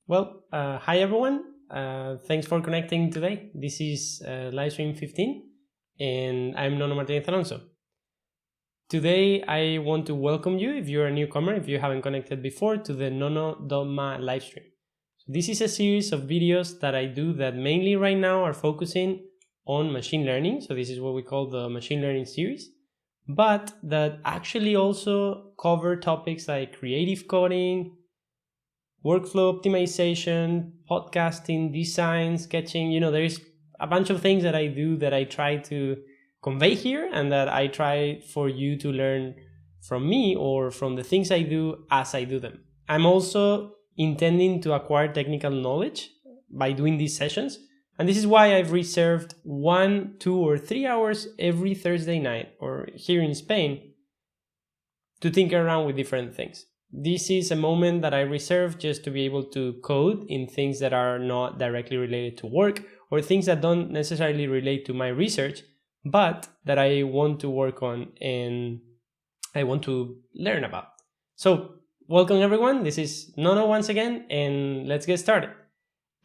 Hi everyone. Thanks for connecting today. This is livestream 15, and I'm Nono Martinez Alonso. Today, I want to welcome you, if you're a newcomer, if you haven't connected before, to the Nono.ma livestream. This is a series of videos that I do that mainly right now are focusing on machine learning. So this is what we call the machine learning series, but that actually also cover topics like creative coding, workflow optimization, podcasting, design, sketching. There's a bunch of things that I do that I try to convey here and that I try for you to learn from me or from the things I do as I do them. I'm also intending to acquire technical knowledge by doing these sessions. And this is why I've reserved 1, 2, or 3 hours every Thursday night, or here in Spain, to tinker around with different things. This is a moment that I reserve just to be able to code in things that are not directly related to work or things that don't necessarily relate to my research, but that I want to work on and I want to learn about. So, welcome everyone. This is Nono once again, and let's get started.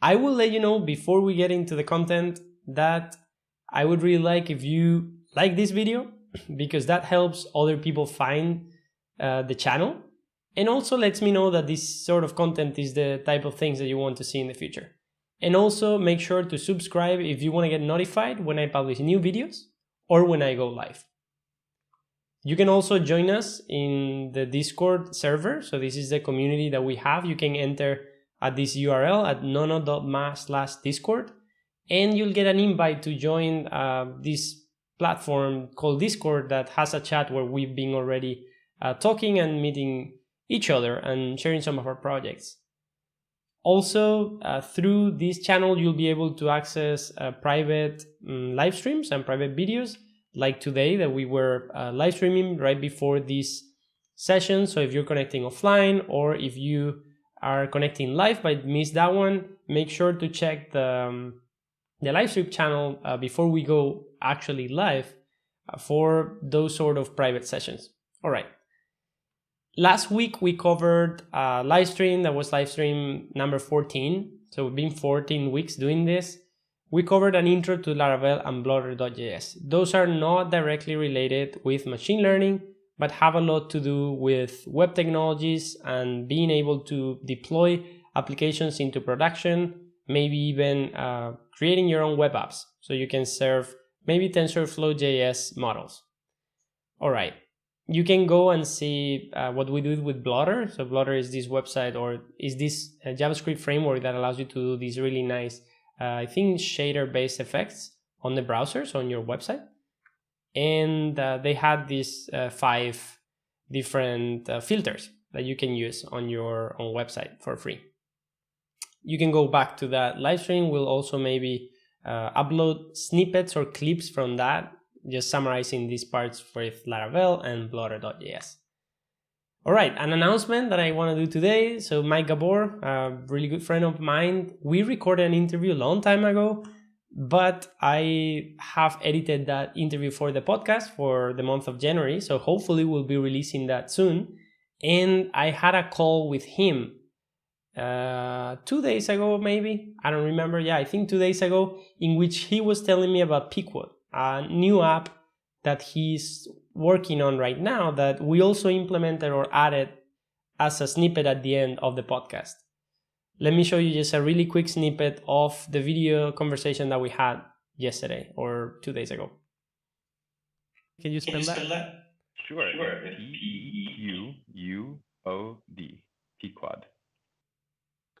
I will let you know before we get into the content that I would really like if you like this video, because that helps other people find the channel, and also lets me know that this sort of content is the type of things that you want to see in the future. And also make sure to subscribe if you want to get notified when I publish new videos or when I go live. You can also join us in the Discord server. So this is the community that we have. You can enter at this URL at nono.ma/discord, and you'll get an invite to join this platform called Discord that has a chat where we've been already talking and meeting each other and sharing some of our projects. Also, through this channel, you'll be able to access private live streams and private videos like today that we were live streaming right before this session. So if you're connecting offline or if you are connecting live but missed that one, make sure to check the live stream channel before we go actually live for those sort of private sessions. All right. Last week, we covered a live stream that was live stream number 14. So we've been 14 weeks doing this. We covered an intro to Laravel and Blotter.js. Those are not directly related with machine learning, but have a lot to do with web technologies and being able to deploy applications into production, maybe even creating your own web apps so you can serve maybe TensorFlow.js models. All right. You can go and see what we do with Blotter. So Blotter is this website, or is this JavaScript framework that allows you to do these really nice, I think, shader-based effects on the browsers on your website. And they had these 5 different filters that you can use on your own website for free. You can go back to that live stream. We'll also maybe upload snippets or clips from that, just summarizing these parts with Laravel and Blotter.js. All right, an announcement that I want to do today. So Mike Gabor, a really good friend of mine, we recorded an interview a long time ago, but I have edited that interview for the podcast for the month of January. So hopefully we'll be releasing that soon. And I had a call with him 2 days ago, maybe. I don't remember. Yeah, I think 2 days ago, in which he was telling me about Pequod, a new app that he's working on right now that we also implemented or added as a snippet at the end of the podcast. Let me show you just a really quick snippet of the video conversation that we had yesterday or 2 days ago. Can you spell that? Sure. P-E-Q-U-O-D. Pequod.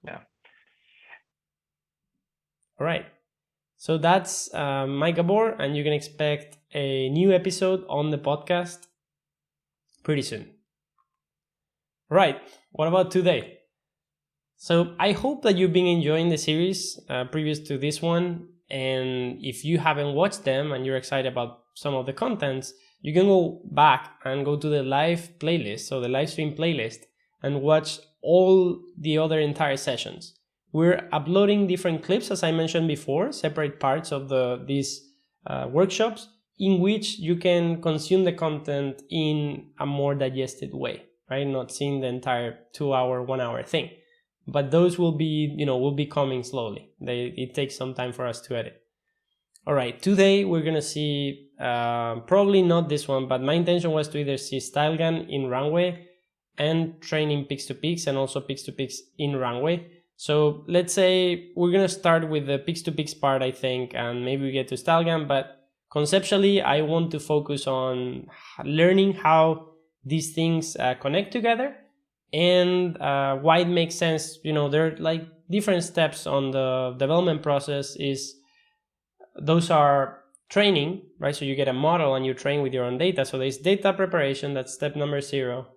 Yeah. All right. So that's Mike Gabor, and you can expect a new episode on the podcast pretty soon. Right, what about today? So I hope that you've been enjoying the series previous to this one, and if you haven't watched them and you're excited about some of the contents, you can go back and go to the live playlist, so the live stream playlist, and watch all the other entire sessions. We're uploading different clips, as I mentioned before, separate parts of these workshops in which you can consume the content in a more digested way, right? Not seeing the entire 2 hour, 1 hour thing. but those will be coming slowly. It takes some time for us to edit. All right, today we're gonna see probably not this one, but my intention was to either see StyleGAN in Runway and training Pix2Pix and also Pix2Pix in Runway. So let's say we're gonna start with the Pix2Pix part, I think, and maybe we get to StyleGAN, but conceptually I want to focus on learning how these things connect together and why it makes sense. There are like different steps on the development process. Those are training, right? So you get a model and you train with your own data. So there's data preparation, that's step number 0.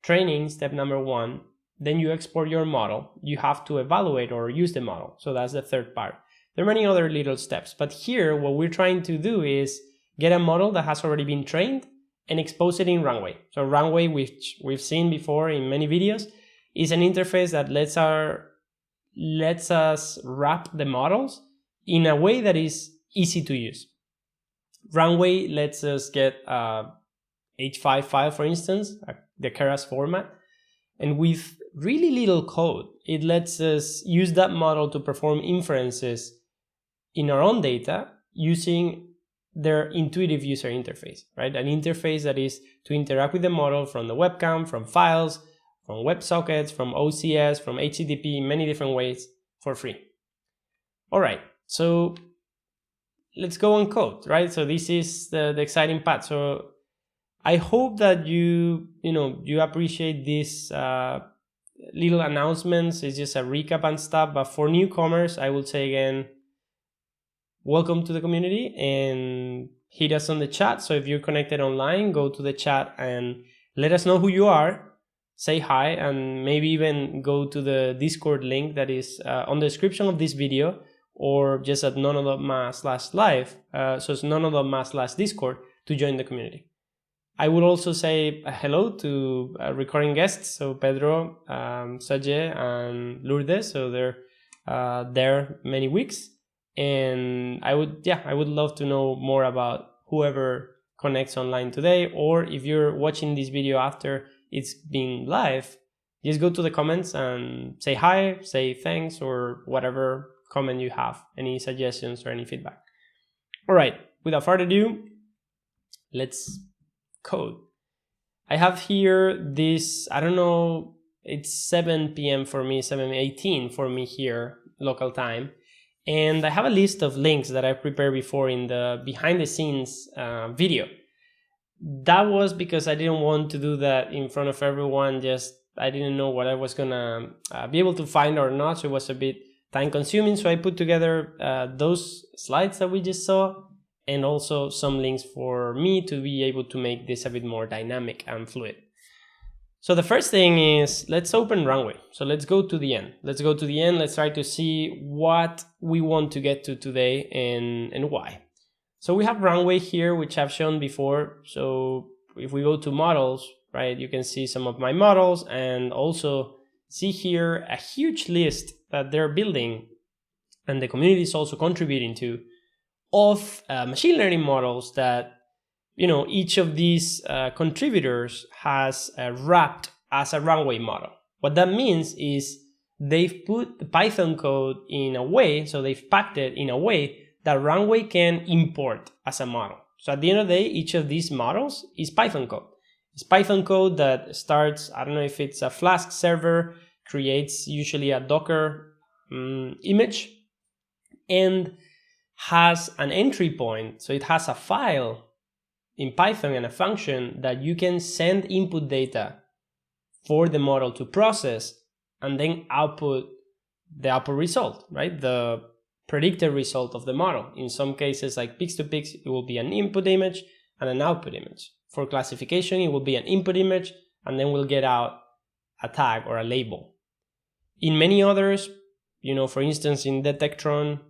Training, step number 1. Then you export your model. You have to evaluate or use the model. So that's the third part. There are many other little steps, but here what we're trying to do is get a model that has already been trained and expose it in Runway. So Runway, which we've seen before in many videos, is an interface that lets us wrap the models in a way that is easy to use. Runway lets us get a H5 file, for instance, the Keras format, and with really little code, it lets us use that model to perform inferences in our own data using their intuitive user interface, right? An interface that is to interact with the model from the webcam, from files, from WebSockets, from OCS, from HTTP, in many different ways for free. All right, so let's go on code, right? So this is the exciting part. So I hope that you appreciate these little announcements. It's just a recap and stuff, but for newcomers, I will say again, welcome to the community and hit us on the chat. So if you're connected online, go to the chat and let us know who you are, say hi, and maybe even go to the Discord link that is on the description of this video, or just at nonodogma/live. So it's nonodogma/discord to join the community. I would also say hello to recurring guests. So Pedro, Sajeh, and Lourdes. So they're there many weeks. And I would love to know more about whoever connects online today, or if you're watching this video after it's been live, just go to the comments and say hi, say thanks, or whatever comment you have, any suggestions or any feedback. All right, without further ado, let's code. I have here this, I don't know, it's 7 p.m. for me, 7:18 for me here, local time. And I have a list of links that I prepared before in the behind the scenes video. That was because I didn't want to do that in front of everyone. I didn't know what I was gonna be able to find or not. So it was a bit time consuming. So I put together those slides that we just saw, and also some links for me to be able to make this a bit more dynamic and fluid. So the first thing is, let's open Runway. So let's go to the end. Let's try to see what we want to get to today and why. So we have Runway here, which I've shown before. So if we go to models, right, you can see some of my models, and also see here a huge list that they're building and the community is also contributing to, of machine learning models that each of these contributors has wrapped as a Runway model. What that means is they've put the Python code in a way, so they've packed it in a way that Runway can import as a model. So at the end of the day, each of these models is Python code. It's Python code that starts, I don't know if it's a Flask server, creates usually a Docker image, and has an entry point. So it has a file in Python and a function that you can send input data for the model to process and then output the output result, right? The predicted result of the model. In some cases like Pix2Pix, it will be an input image and an output image. For classification, it will be an input image and then we'll get out a tag or a label. In many others, for instance, in Detectron,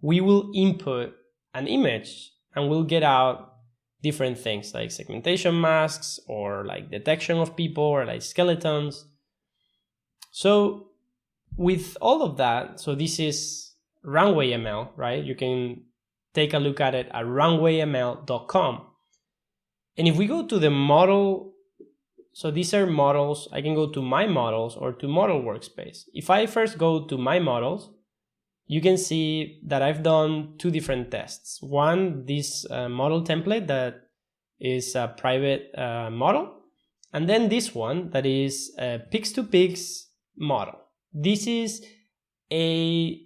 we will input an image and we'll get out different things like segmentation masks or like detection of people or like skeletons. So with all of that, so this is Runway ML, right? You can take a look at it at runwayml.com. And if we go to the model so these are models. I can go to my models or to model workspace. If I first go to my models, you can see that I've done two different tests. One, this model template that is a private model, and then this one that is a Pix2Pix model. This is a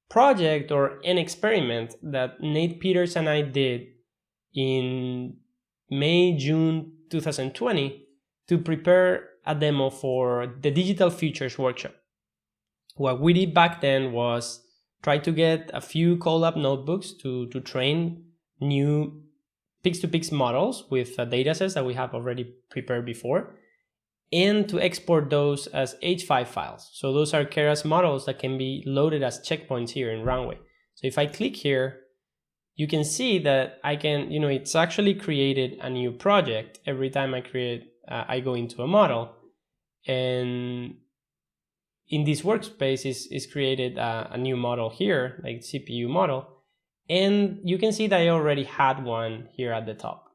project or an experiment that Nate Peters and I did in May, June 2020 to prepare a demo for the Digital Futures Workshop. What we did back then was try to get a few Colab notebooks to train new Pix2Pix models with datasets that we have already prepared before, and to export those as H5 files. So those are Keras models that can be loaded as checkpoints here in Runway. So if I click here, you can see that I can, it's actually created a new project every time I go into a model. And in this workspace is created a new model here, like CPU model. And you can see that I already had one here at the top.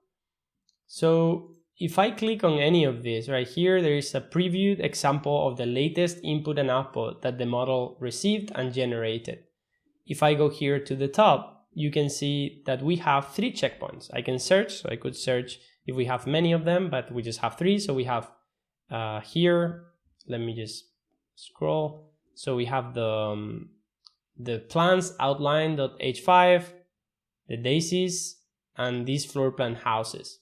So if I click on any of these, right here, there is a previewed example of the latest input and output that the model received and generated. If I go here to the top, you can see that we have 3 checkpoints. I can search, so I could search if we have many of them, but we just have 3. So we have here, let me just scroll. So we have the plans outline.h5, the daisies, and these floor plan houses.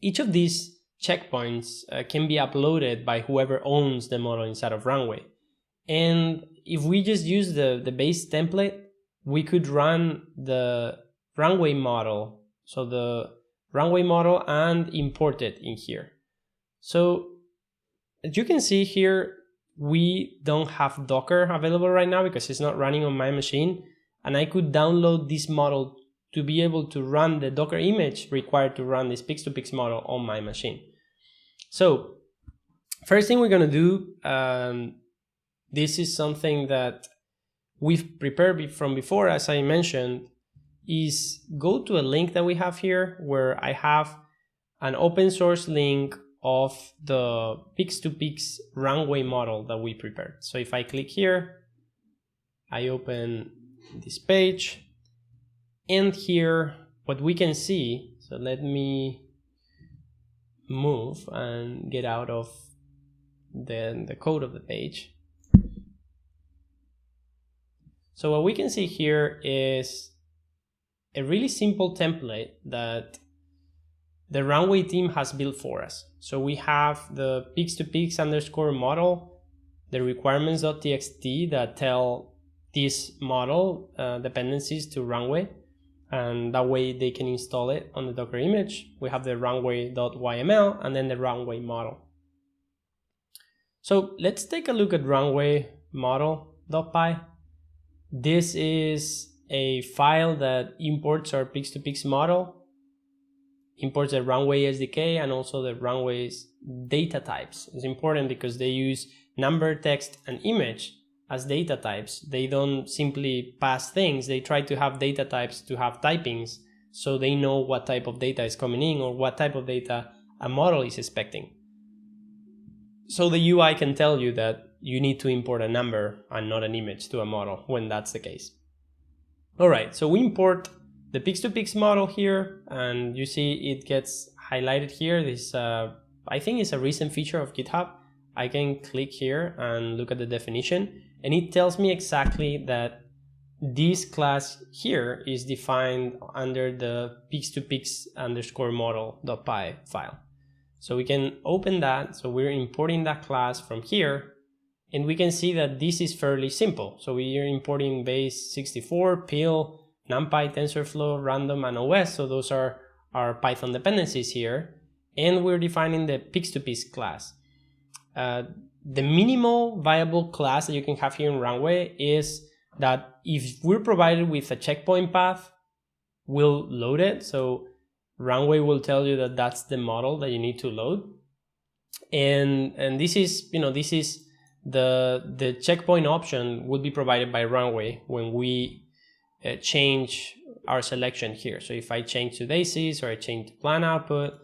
Each of these checkpoints can be uploaded by whoever owns the model inside of Runway. And if we just use the base template, we could run the Runway model, so the Runway model, and import it in here. So as you can see here, we don't have Docker available right now because it's not running on my machine, and I could download this model to be able to run the Docker image required to run this Pix2Pix model on my machine. So first thing we're going to do, this is something that we've prepared from before, as I mentioned, is go to a link that we have here where I have an open source link of the Pix2Pix Runway model that we prepared. So if I click here, I open this page, and here what we can see, so let me move and get out of the code of the page. So what we can see here is a really simple template that the Runway team has built for us. So we have the Pix2Pix underscore model, the requirements.txt that tell this model dependencies to Runway, and that way they can install it on the Docker image. We have the runway.yml and then the Runway model. So let's take a look at runway model.py. This is a file that imports our Pix2Pix model, imports the Runway SDK and also the Runway's data types. It's important because they use number, text, and image as data types. They don't simply pass things, they try to have data types to have typings so they know what type of data is coming in or what type of data a model is expecting. So the UI can tell you that you need to import a number and not an image to a model when that's the case. All right, so we import the Pix2Pix model here, and you see it gets highlighted here. This, I think, is a recent feature of GitHub. I can click here and look at the definition, and it tells me exactly that this class here is defined under the Pix2Pix underscore model.py file. So we can open that. So we're importing that class from here, and we can see that this is fairly simple. So we are importing base 64, PIL, NumPy, TensorFlow, Random, and OS. So those are our Python dependencies here. And we're defining the Pix2Pix class. The minimal viable class that you can have here in Runway is that if we're provided with a checkpoint path, we'll load it. So Runway will tell you that that's the model that you need to load. And this is, this is the checkpoint option would be provided by Runway when we change our selection here. So if I change to daisies or I change to plan output,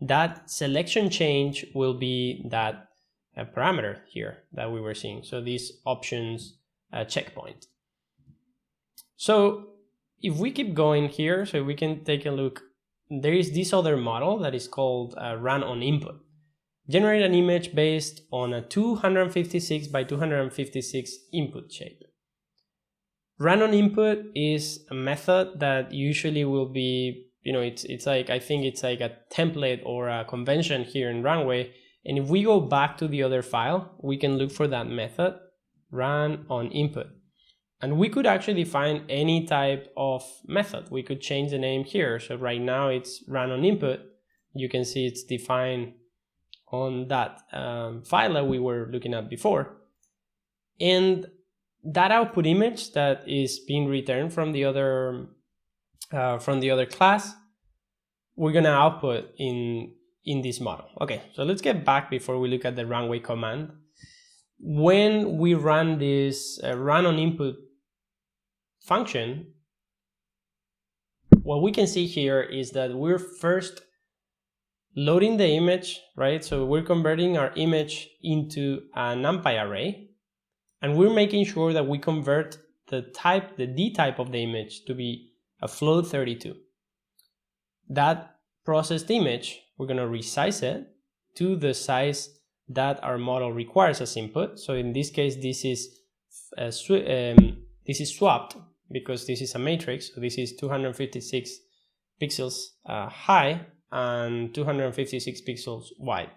that selection change will be that parameter here that we were seeing. So these options checkpoint. So if we keep going here, so we can take a look, there is this other model that is called run on input. Generate an image based on a 256 by 256 input shape. Run on input is a method that usually will be, it's like, I think it's like a template or a convention here in Runway. And if we go back to the other file, we can look for that method, run on input. And we could actually define any type of method. We could change the name here. So right now it's run on input. You can see it's defined on that file that we were looking at before. And that output image that is being returned from the other class, we're gonna output in this model. Okay, so let's get back before we look at the Runway command. When we run this run on input function, what we can see here is that we're first loading the image, right? So we're converting our image into a NumPy array, and we're making sure that we convert the D type of the image to be a float 32. That processed image, we're gonna resize it to the size that our model requires as input. So in this case, this is swapped because this is a matrix. So this is 256 pixels high and 256 pixels wide.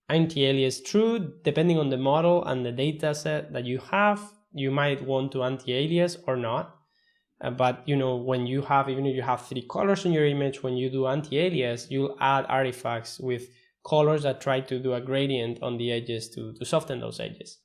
Anti-alias true, depending on the model and the data set that you have, you might want to anti-alias or not. But when you have, even if you have 3 colors in your image, when you do anti-alias, you'll add artifacts with colors that try to do a gradient on the edges to soften those edges.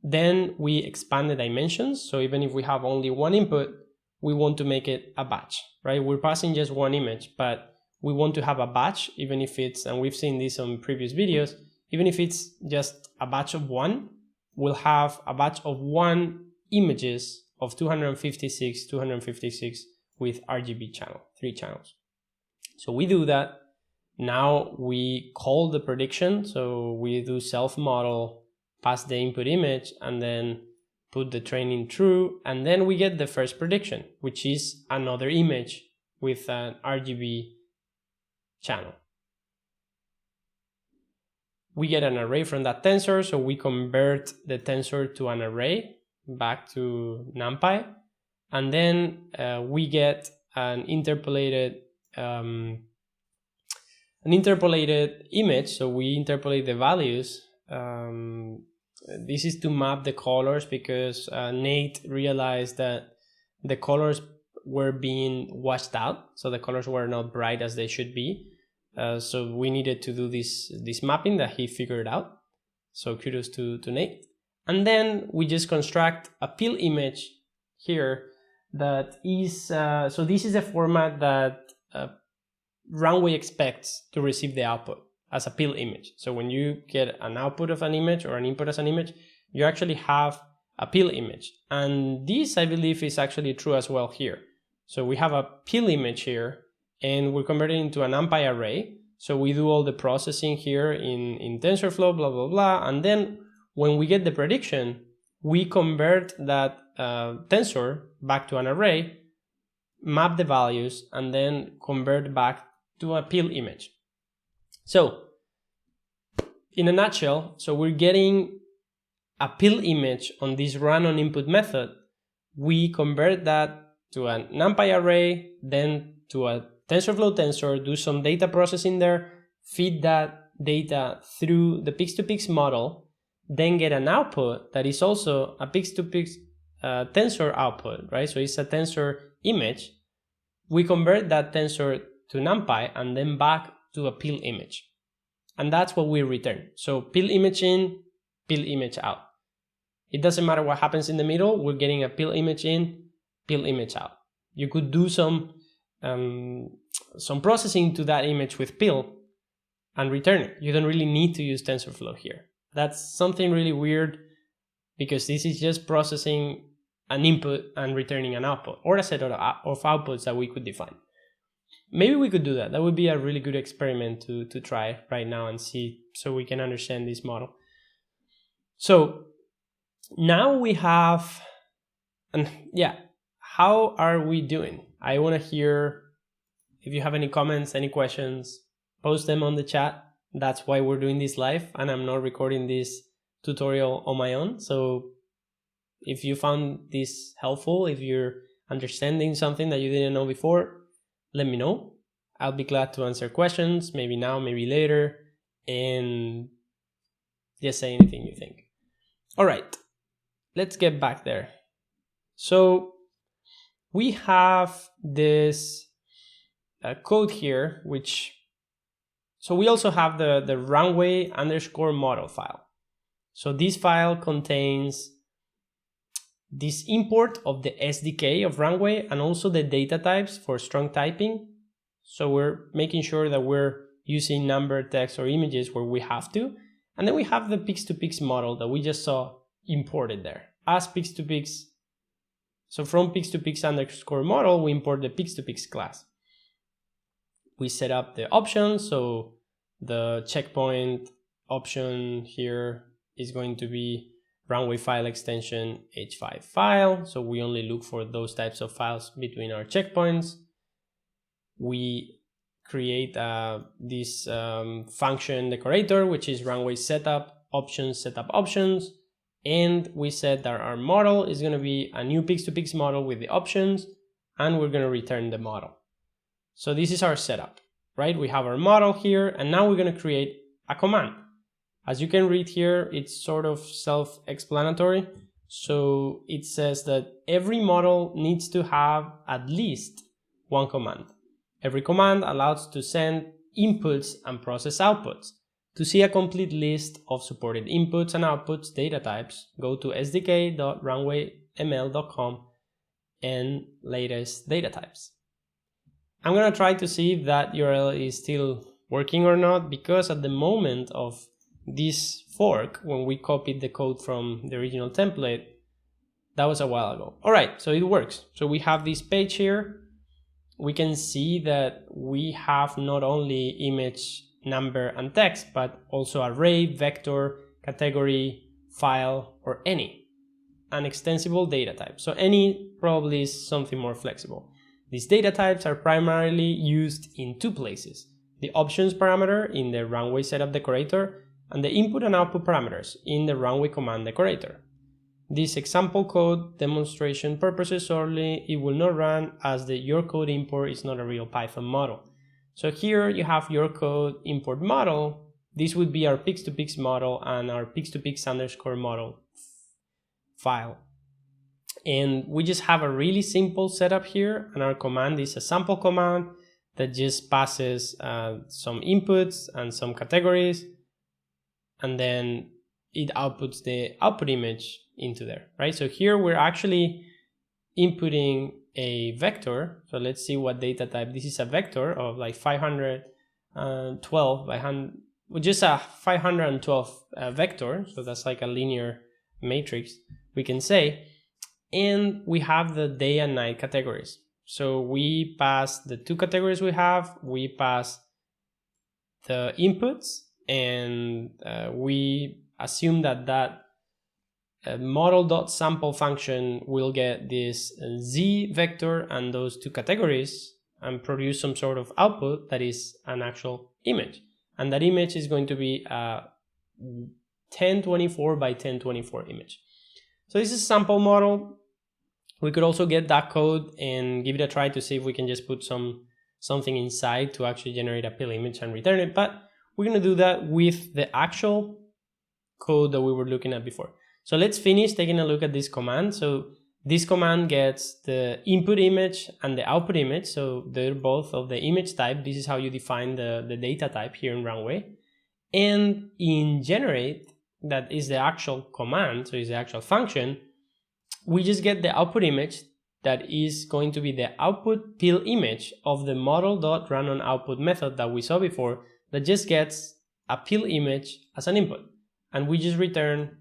Then we expand the dimensions. So even if we have only one input, we want to make it a batch, right? We're passing just one image, but we want to have a batch, even if it's, and we've seen this on previous videos, even if it's just a batch of one, we'll have a batch of 1 images of 256 with RGB channel, 3 channels. So we do that. Now we call the prediction. So we do self model, pass the input image, and then put the training true. And then we get the first prediction, which is another image with an RGB channel. We get an array from that tensor. So we convert the tensor to an array back to NumPy, and then we get an interpolated image. So we interpolate the values. This is to map the colors because Nate realized that the colors were being washed out, so the colors were not bright as they should be. So we needed to do this mapping that he figured out. So kudos to Nate. And then we just construct a pill image here that is, so this is a format that Runway expects to receive the output as a pill image. So when you get an output of an image or an input as an image, you actually have a pill image. And this, I believe, is actually true as well here. So we have a pill image here, and we're converting into an NumPy array. So we do all the processing here in TensorFlow, blah, blah, blah. And then when we get the prediction, we convert that tensor back to an array, map the values, and then convert back to a pill image. So in a nutshell, so we're getting a pill image on this run on input method. We convert that to a NumPy array, then to a TensorFlow tensor, do some data processing there, feed that data through the pix-to-pix model, then get an output that is also a pix-to-pix tensor output, right? So it's a tensor image. We convert that tensor to NumPy and then back to a pill image. And that's what we return. So pill image in, pill image out. It doesn't matter what happens in the middle, we're getting a pill image in, pill image out. You could do some processing to that image with pill and return it. You don't really need to use TensorFlow here. That's something really weird because this is just processing an input and returning an output or a set of outputs that we could define. maybe we could do that. That would be a really good experiment to try right now and see, so we can understand this model. So now we have, and yeah, how are we doing? I want to hear if you have any comments, any questions, post them on the chat. That's why we're doing this live, and I'm not recording this tutorial on my own. So if you found this helpful, if you're understanding something that you didn't know before, let me know. I'll be glad to answer questions, maybe now, maybe later, and just say anything you think. All right, let's get back there. So we have this code here, so we also have the runway underscore model file. So this file contains this import of the SDK of Runway and also the data types for strong typing. So we're making sure that we're using number, text, or images where we have to. And then we have the pix2pix model that we just saw imported there as pix2pix. So from pix2pix underscore model, we import the pix2pix class. We set up the options. So the checkpoint option here is going to be runway file extension h5 file. So we only look for those types of files between our checkpoints. We create this function decorator, which is runway setup options. And we said that our model is going to be a new pix2pix model with the options, and we're going to return the model. So this is our setup, right? We have our model here, and now we're going to create a command. As you can read here, it's sort of self-explanatory. So it says that every model needs to have at least one command. Every command allows to send inputs and process outputs. To see a complete list of supported inputs and outputs data types, go to sdk.runwayml.com and latest data types. I'm going to try to see if that URL is still working or not, because at the moment of this fork, when we copied the code from the original template, that was a while ago. All right, so it works. So we have this page here. We can see that we have not only image, number, and text, but also array, vector, category, file, or any, an extensible data type. So any probably is something more flexible. These data types are primarily used in two places: the options parameter in the runway setup decorator, and the input and output parameters in the runway command decorator. This example code demonstration purposes only. It will not run as the your code import is not a real Python model. So here you have your code import model. This would be our pix2pix model and our pix2pix underscore model file. And we just have a really simple setup here, and our command is a sample command that just passes some inputs and some categories, and then it outputs the output image into there, right? So here we're actually inputting a vector. So let's see what data type. This is a vector of like 512 by 100, just a 512 vector. So that's like a linear matrix, we can say. And we have the day and night categories. So we pass the two categories we have, we pass the inputs, and we assume that model.sample function will get this z vector and those two categories and produce some sort of output that is an actual image. And that image is going to be a 1024 by 1024 image. So this is a sample model. We could also get that code and give it a try to see if we can just put something inside to actually generate a pill image and return it. But we're going to do that with the actual code that we were looking at before. So let's finish taking a look at this command. So this command gets the input image and the output image. So they're both of the image type. This is how you define the data type here in Runway. And in generate, that is the actual command, so it's the actual function, we just get the output image that is going to be the output pill image of the model.runOnOutput method that we saw before, that just gets a pill image as an input. And we just return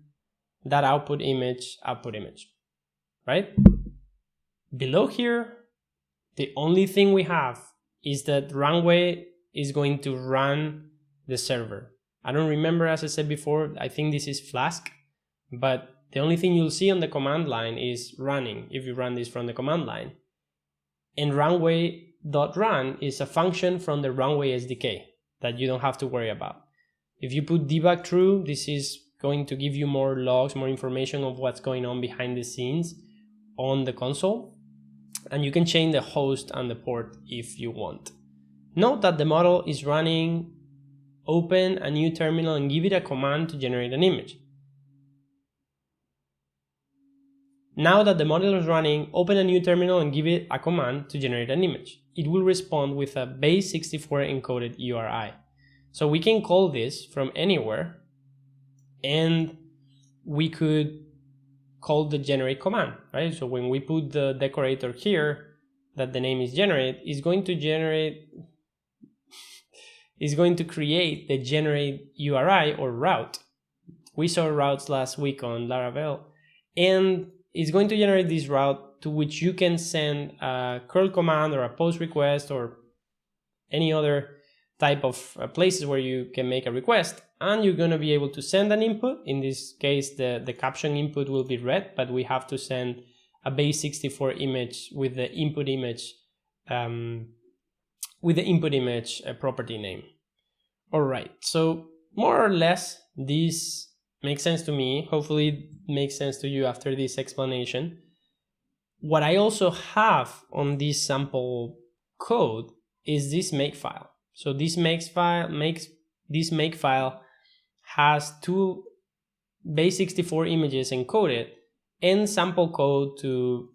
that output image, right? Below here, the only thing we have is that Runway is going to run the server. I don't remember, as I said before, I think this is Flask, but the only thing you'll see on the command line is running if you run this from the command line. And runway.run is a function from the Runway SDK that you don't have to worry about. If you put debug true, this is going to give you more logs, more information of what's going on behind the scenes on the console. And you can change the host and the port if you want. Note that the model is running open a new terminal and give it a command to generate an image. Now that the model is running, open a new terminal and give it a command to generate an image. It will respond with a base64 encoded URI. So we can call this from anywhere, and we could call the generate command, right? So when we put the decorator here, that the name is generate, is going to create the generate URI or route. We saw routes last week on Laravel, and it's going to generate this route to which you can send a curl command or a post request or any other type of places where you can make a request, and you're going to be able to send an input. In this case, the caption input will be red, but we have to send a base64 image with the input image property name. All right, so more or less this makes sense to me. Hopefully it makes sense to you after this explanation. What I also have on this sample code is this makefile. So this makefile has two base64 images encoded and sample code to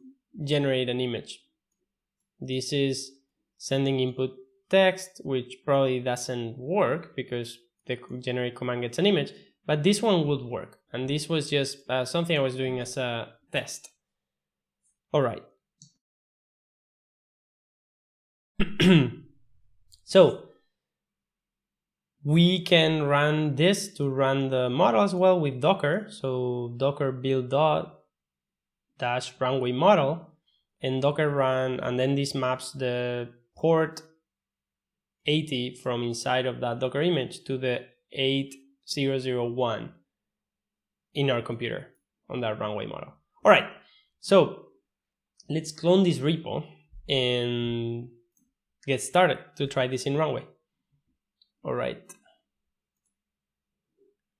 generate an image. This is sending input text, which probably doesn't work because the generate command gets an image, but this one would work. And this was just something I was doing as a test. All right. So we can run this to run the model as well with Docker. So Docker build -runway model and Docker run, and then this maps the port 80 from inside of that Docker image to the 8001 in our computer on that Runway model. All right, so let's clone this repo and get started to try this in Runway. All right,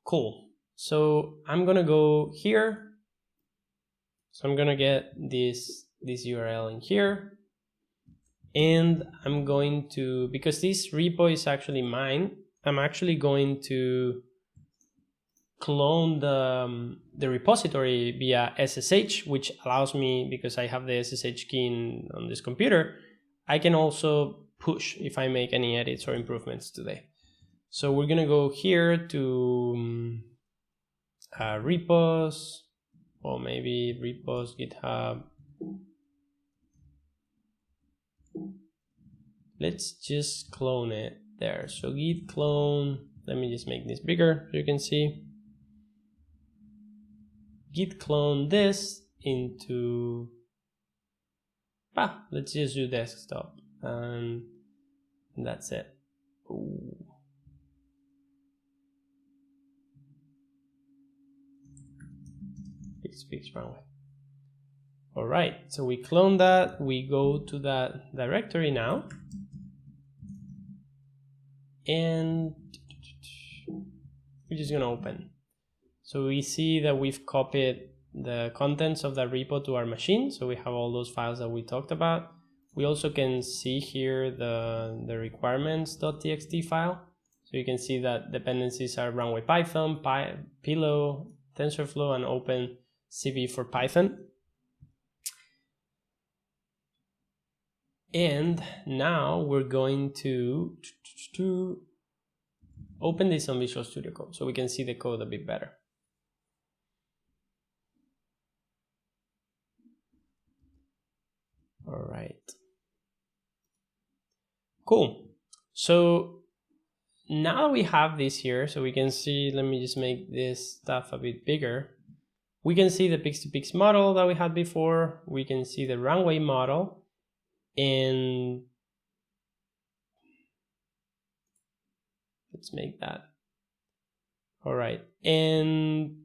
cool. So I'm gonna go here. So I'm gonna get this URL in here, and I'm going to, because this repo is actually mine, I'm actually going to clone the repository via SSH, which allows me, because I have the SSH key on this computer, I can also push if I make any edits or improvements today. So we're gonna go here to repos, or maybe repos, GitHub. Let's just clone it there. So git clone, let me just make this bigger so you can see. Git clone this into, let's just do desktop, and that's it. Ooh. Fix Runway. All right, so we clone that, we go to that directory now, and we're just gonna open. So we see that we've copied the contents of that repo to our machine, so we have all those files that we talked about. We also can see here the requirements.txt file, so you can see that dependencies are Runway Python, Pillow, TensorFlow, and OpenCV for Python. And now we're going to open this on Visual Studio Code so we can see the code a bit better. All right. Cool. So now we have this here, so we can see, let me just make this stuff a bit bigger. We can see the Pix2Pix model that we had before. We can see the Runway model. And Let's make that. All right, and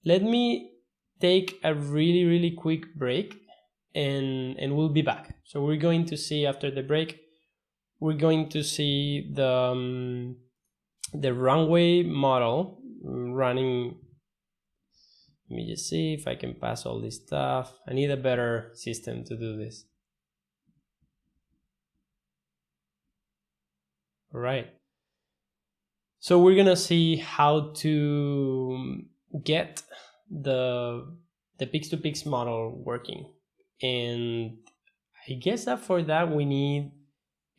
let me take a really quick break, and we'll be back. So we're going to see after the break, we're going to see the runway model running. Let me just see if I can pass all this stuff. I need a better system to do this. All right. So we're gonna see how to get the Pix2Pix model working, and I guess that for that we need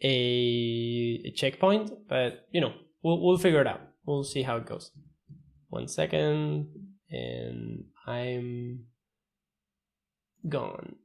a checkpoint, but you know, we'll figure it out. We'll see how it goes. 1 second, and I'm gone.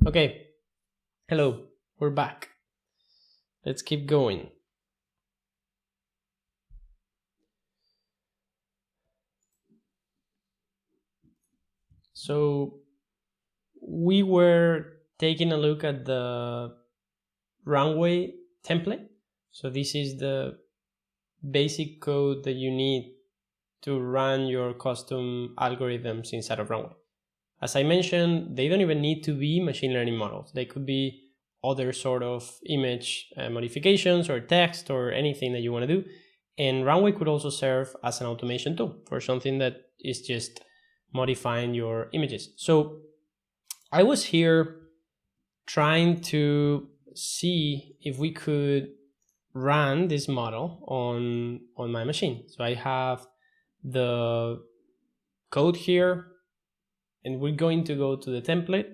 Okay, hello, we're back. Let's keep going. So we were taking a look at the Runway template. So this is the basic code that you need to run your custom algorithms inside of Runway. As I mentioned, they don't even need to be machine learning models. They could be other sort of image modifications or text or anything that you want to do. And Runway could also serve as an automation tool for something that is just modifying your images. So I was here trying to see if we could run this model on my machine. So I have the code here, and we're going to go to the template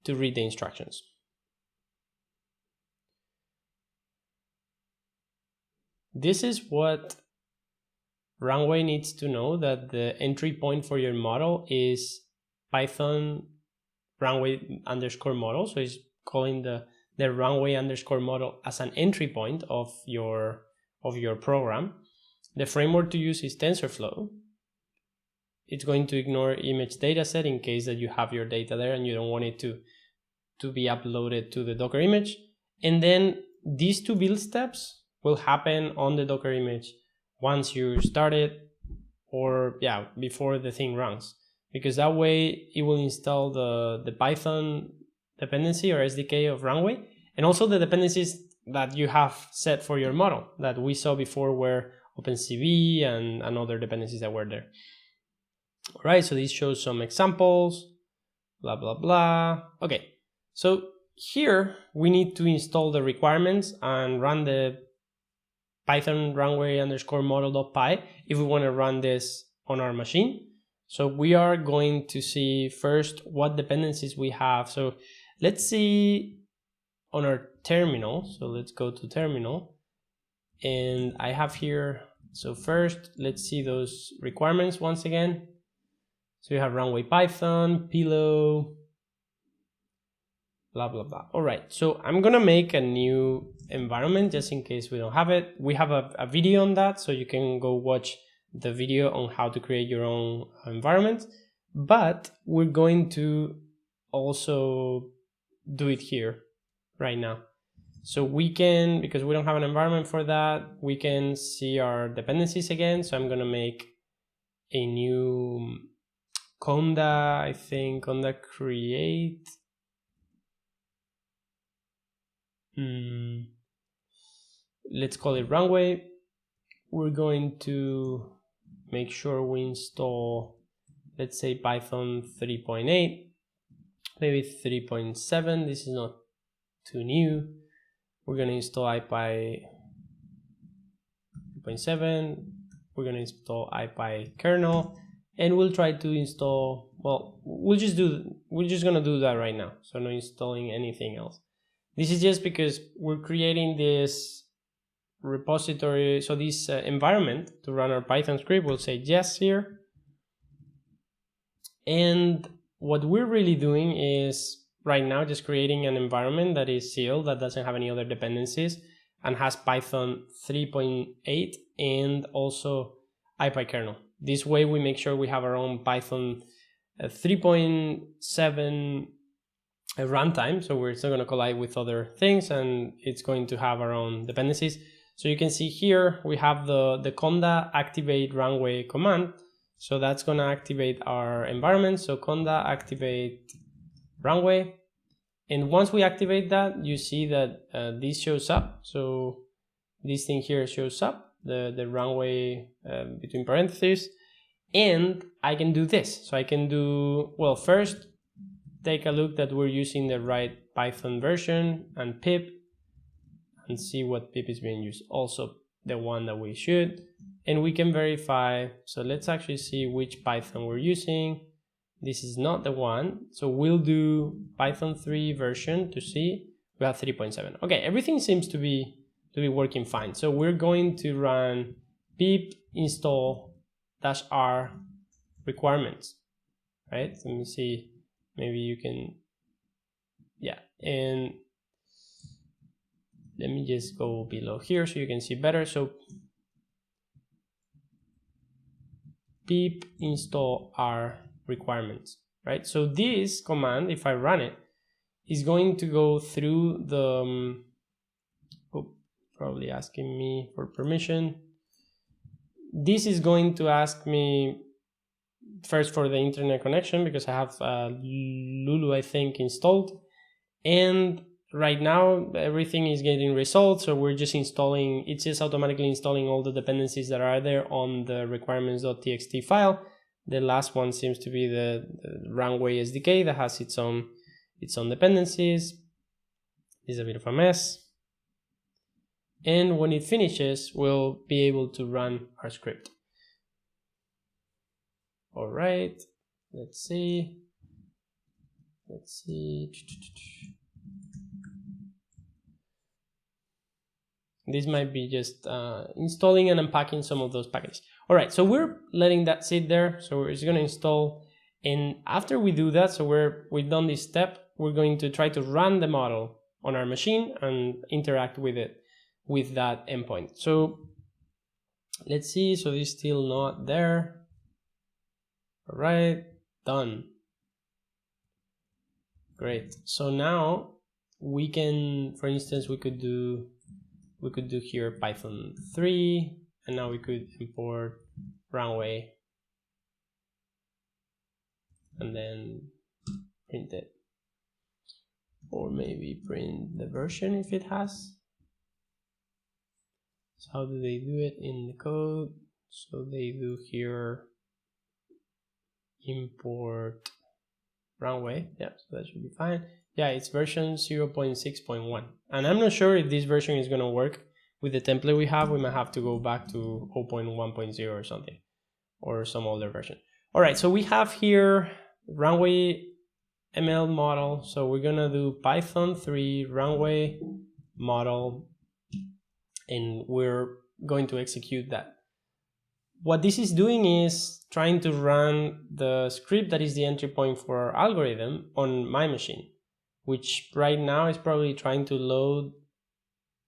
to read the instructions. This is what Runway needs to know, that the entry point for your model is Python runway underscore model. So it's calling the runway underscore model as an entry point of your program. The framework to use is TensorFlow. It's going to ignore image dataset in case that you have your data there and you don't want it to be uploaded to the Docker image. And then these two build steps will happen on the Docker image once you start it, or before the thing runs, because that way it will install the Python dependency or SDK of Runway, and also the dependencies that you have set for your model that we saw before were OpenCV and other dependencies that were there. All right, so this shows some examples, blah, blah, blah. Okay, so here we need to install the requirements and run the Python runway underscore model.py if we want to run this on our machine. So we are going to see first what dependencies we have. So let's see on our terminal. So let's go to terminal, and I have here, so first let's see those requirements once again. So you have runway Python, pillow, blah, blah, blah. All right, so I'm gonna make a new environment just in case we don't have it. We have a video on that, so you can go watch the video on how to create your own environment, but we're going to also do it here right now. So we can, because we don't have an environment for that, we can see our dependencies again. So I'm gonna make a new conda, I think, conda create. Let's call it runway. We're going to make sure we install, let's say, Python 3.8, maybe 3.7. This is not too new. We're going to install IPy 3.7. We're going to install IPy kernel, and we'll try to install, well, we're just going to do that right now. So no installing anything else. This is just because we're creating this repository, so this environment to run our Python script. We'll say yes here. And what we're really doing is right now just creating an environment that is sealed, that doesn't have any other dependencies, and has Python 3.8 and also IPy kernel. This way we make sure we have our own Python 3.7 runtime, so we're still going to collide with other things, and it's going to have our own dependencies. So you can see here we have the conda activate runway command. So that's going to activate our environment. So conda activate runway, and once we activate that, you see that this shows up. So this thing here shows up, the runway between parentheses, and I can do this. So I can do, well, first take a look that we're using the right Python version and pip, and see what pip is being used, also the one that we should, and we can verify. So let's actually see which Python we're using. This is not the one, so we'll do Python 3 version to see. We have 3.7. Okay, everything seems to be working fine. So we're going to run pip install -r requirements, right? Let me see. maybe you can, yeah. And let me just go below here so you can see better. So pip install our requirements, right? So this command, if I run it, is going to go through the, probably asking me for permission. This is going to ask me first for the internet connection because I have Lulu, I think, installed. And right now everything is getting resolved, so we're just installing, it's just automatically installing all the dependencies that are there on the requirements.txt file. The last one seems to be the Runway SDK that has its own dependencies. It's a bit of a mess. And when it finishes, we'll be able to run our script. All right, let's see. This might be just installing and unpacking some of those packages. All right, so we're letting that sit there. So we're just going to install. And after we do that, so we've done this step, we're going to try to run the model on our machine and interact with it, with that endpoint. So let's see. So it's still not there. All right, done. Great. So now we can, for instance, we could do here Python 3, and now we could import Runway and then print it, or maybe print the version if it has. So how do they do it in the code? So they do here import Runway. Yeah, so that should be fine. Yeah, it's version 0.6.1. And I'm not sure if this version is going to work with the template we have. We might have to go back to 0.1.0 or something, or some older version. All right, so we have here Runway ML model. So we're going to do Python 3 Runway model, and we're going to execute that. What this is doing is trying to run the script that is the entry point for our algorithm on my machine, which right now is probably trying to load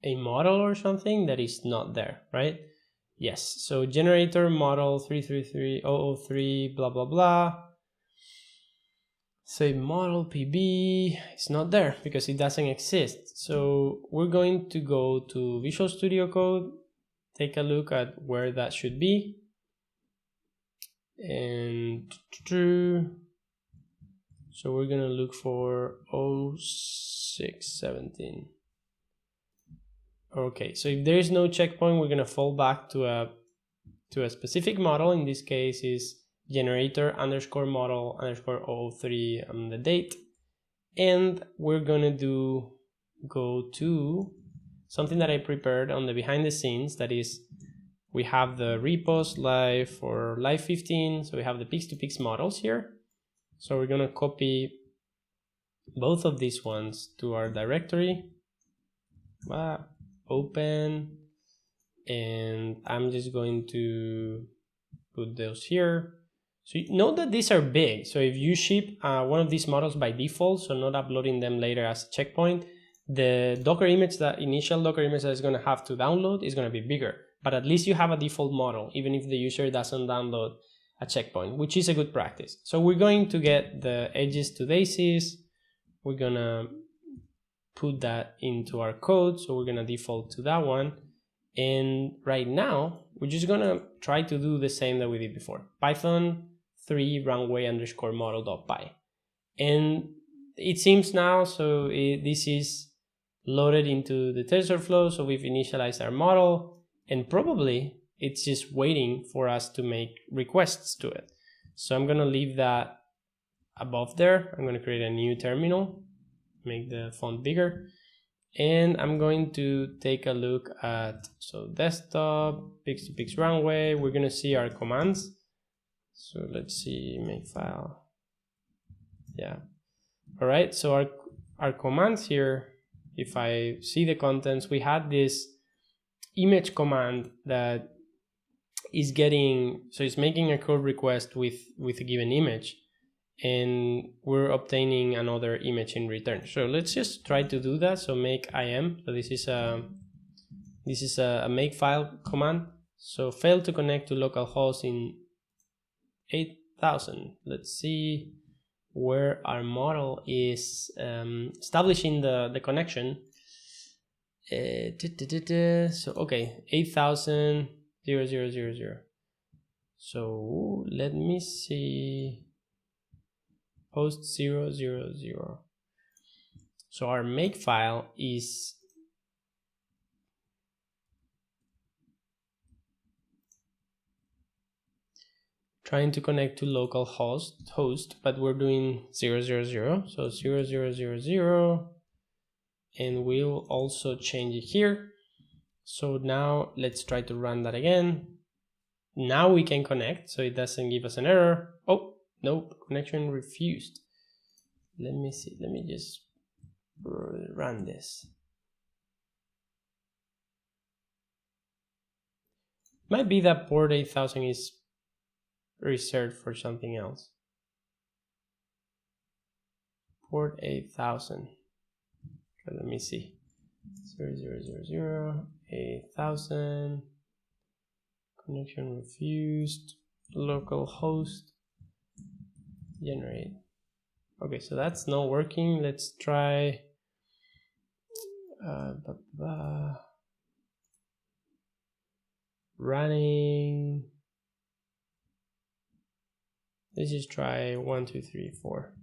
a model or something that is not there, right? Yes, so generator model 333003 blah blah blah. Say model PB, it's not there because it doesn't exist. So we're going to go to Visual Studio Code, take a look at where that should be. And so we're gonna look for 0617. Okay, so if there is no checkpoint, we're gonna fall back to a specific model. In this case is generator underscore model underscore 003 and the date. And we're gonna go to something that I prepared on the behind the scenes, that is, we have the repos live for live 15. So we have the Pix2Pix models here. So we're going to copy both of these ones to our directory. Open. And I'm just going to put those here. So note that these are big. So if you ship one of these models by default, so not uploading them later as a checkpoint, the Docker image, that initial Docker image that is going to have to download is going to be bigger. But at least you have a default model, even if the user doesn't download a checkpoint, which is a good practice. So we're going to get the edges to daisies. We're going to put that into our code. So we're going to default to that one. And right now, we're just going to try to do the same that we did before. Python 3 runway underscore model.py. And it seems now, so this is loaded into the TensorFlow. So we've initialized our model. And probably it's just waiting for us to make requests to it. So I'm going to leave that above there. I'm going to create a new terminal, make the font bigger. And I'm going to take a look at, so desktop, Pix2Pix runway. We're going to see our commands. So let's see, make file. Yeah. All right. So our commands here, if I see the contents, we had this image command that is getting, so it's making a code request with a given image, and we're obtaining another image in return. So let's just try to do that. So make im. So this is a makefile command. So failed to connect to localhost in 8000. Let's see where our model is establishing the connection. So okay, 8000 0. So let me see, host 000. So our makefile is trying to connect to localhost, but we're doing 000. So 0000, and we'll also change it here. So now let's try to run that again. Now we can connect, so it doesn't give us an error. Oh, nope, connection refused. Let me see, let me just run this. Might be that port 8000 is reserved for something else. Port 8000. Okay, let me see. 0000 8000. Connection refused. Localhost. Generate. Okay, so that's not working. Let's try. Running. Let's just try 1 2 3 4.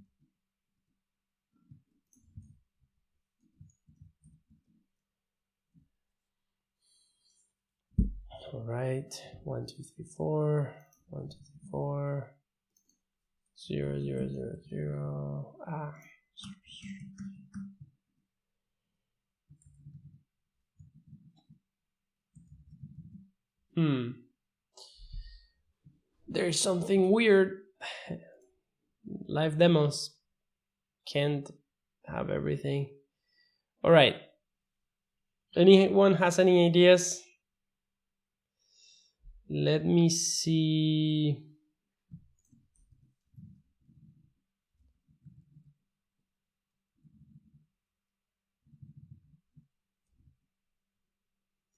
All right, 1 2 3 4. 1 2 3 4. 0 0 0 0. There's something weird. Live demos can't have everything. All right. Anyone has any ideas? Let me see.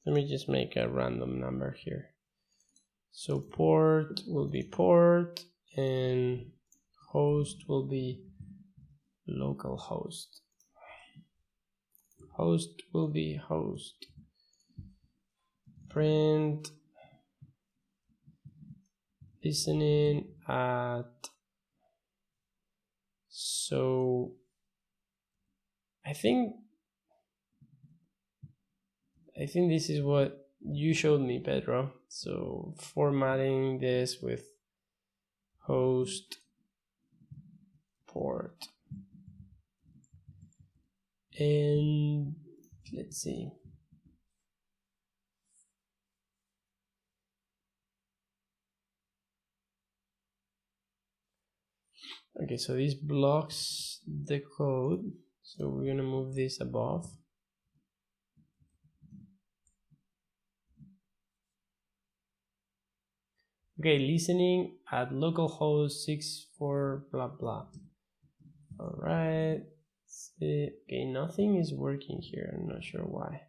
Let me just make a random number here. So port will be port and host will be localhost. Host will be host. Print listening at. So I think this is what you showed me, Pedro. So formatting this with host port. And let's see. Okay, so this blocks the code. So we're gonna move this above. Okay, listening at localhost 64 blah blah. All right. Okay, nothing is working here. I'm not sure why.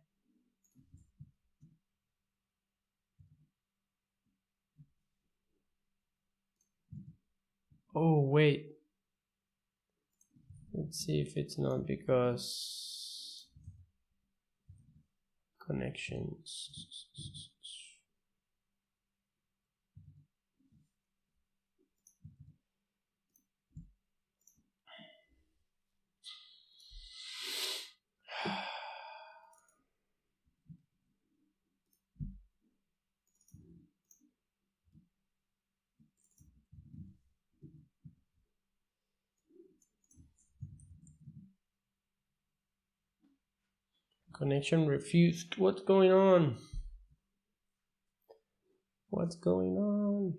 Oh wait. Let's see if it's not because connections. Connection refused. What's going on? What's going on?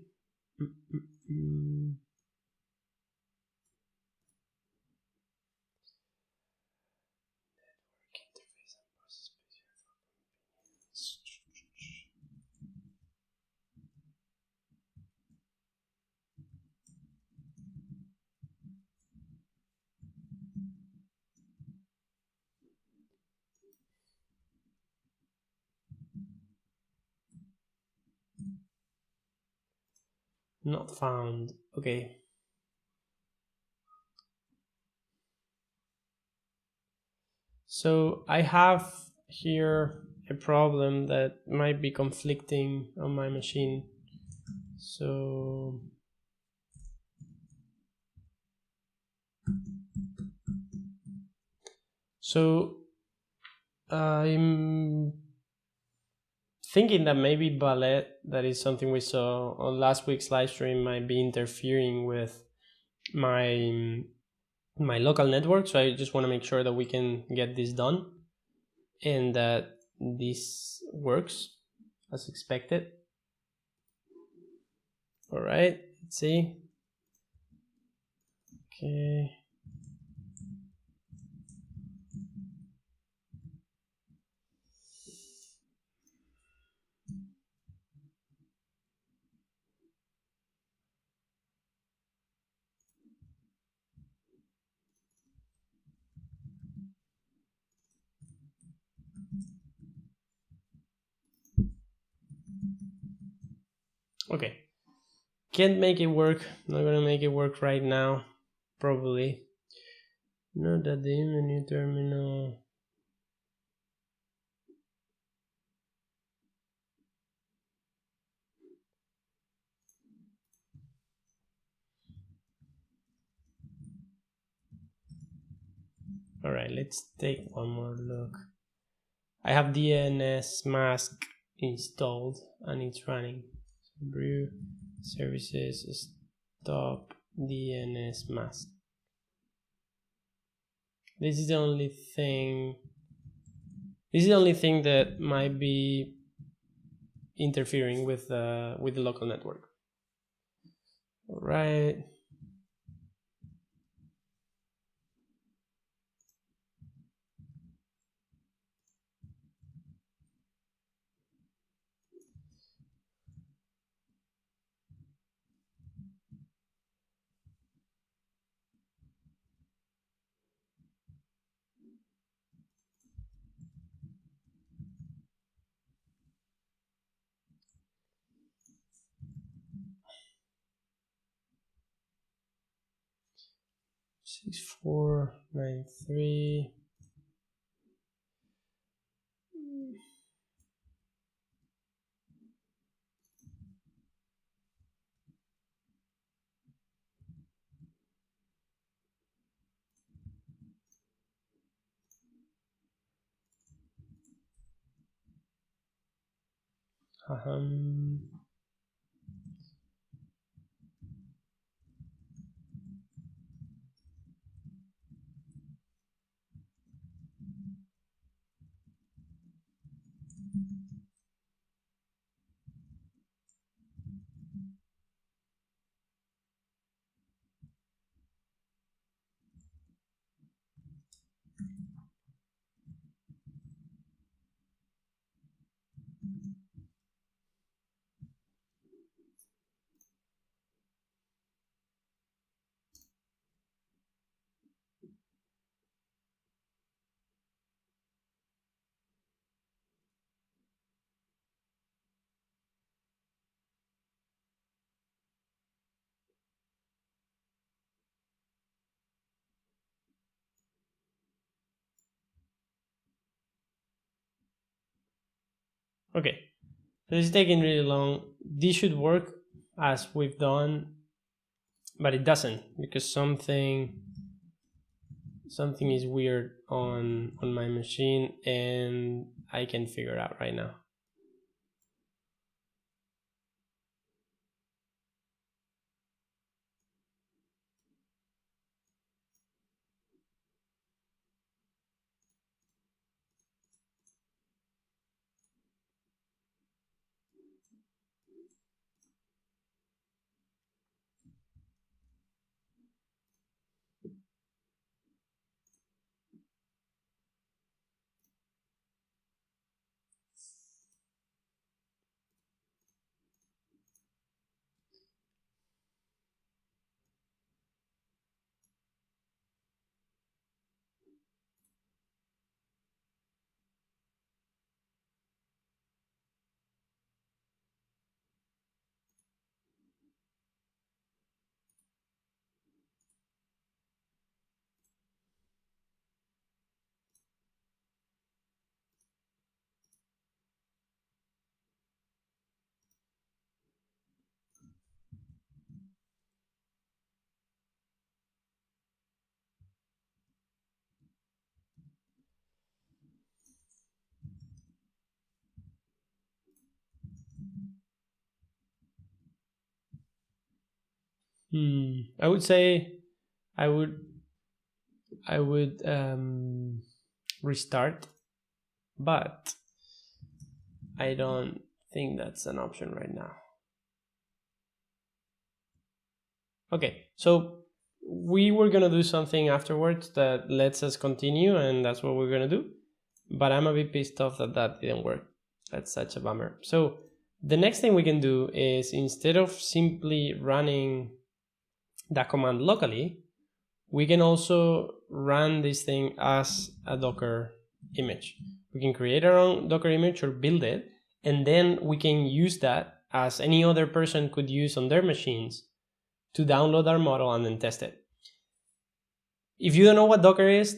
Not found. Okay. So I have here a problem that might be conflicting on my machine. So I'm thinking that maybe ballet, that is something we saw on last week's live stream, might be interfering with my local network. So I just want to make sure that we can get this done and that this works as expected. All right, let's see. Okay. Okay. Can't make it work. Not gonna make it work right now, probably. Not that the menu terminal. All right, let's take one more look. I have DNS mask installed and it's running. So brew services stop DNS mask. This is the only thing. This is the only thing that might be interfering with the local network. All right. Six 493. Okay, so it's taking really long. This should work as we've done, but it doesn't because something is weird on my machine and I can figure it out right now. I would say I would restart, but I don't think that's an option right now. Okay, so we were gonna do something afterwards that lets us continue, and that's what we're gonna do. But I'm a bit pissed off that that didn't work. That's such a bummer. So the next thing we can do is, instead of simply running that command locally, we can also run this thing as a Docker image. We can create our own Docker image or build it, and then we can use that as any other person could use on their machines to download our model and then test it. If you don't know what Docker is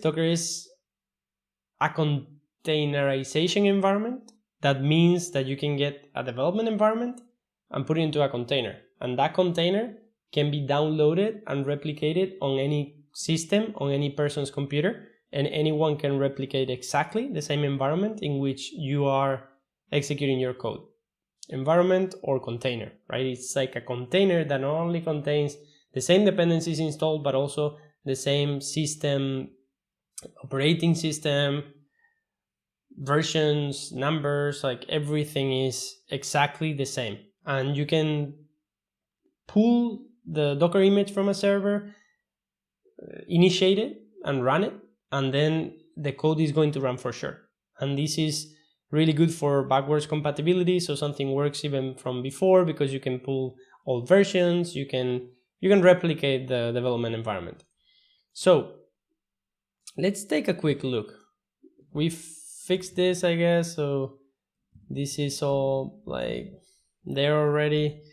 a containerization environment. That means that you can get a development environment and put it into a container. And that container can be downloaded and replicated on any system, on any person's computer, and anyone can replicate exactly the same environment in which you are executing your code. Environment or container, right? It's like a container that not only contains the same dependencies installed, but also the same system, operating system, versions, numbers, like everything is exactly the same. And you can pull the Docker image from a server, initiate it and run it, and then the code is going to run for sure. And this is really good for backwards compatibility, so something works even from before because you can pull old versions, you can replicate the development environment. So let's take a quick look. We've fixed this, I guess, so this is all like there already,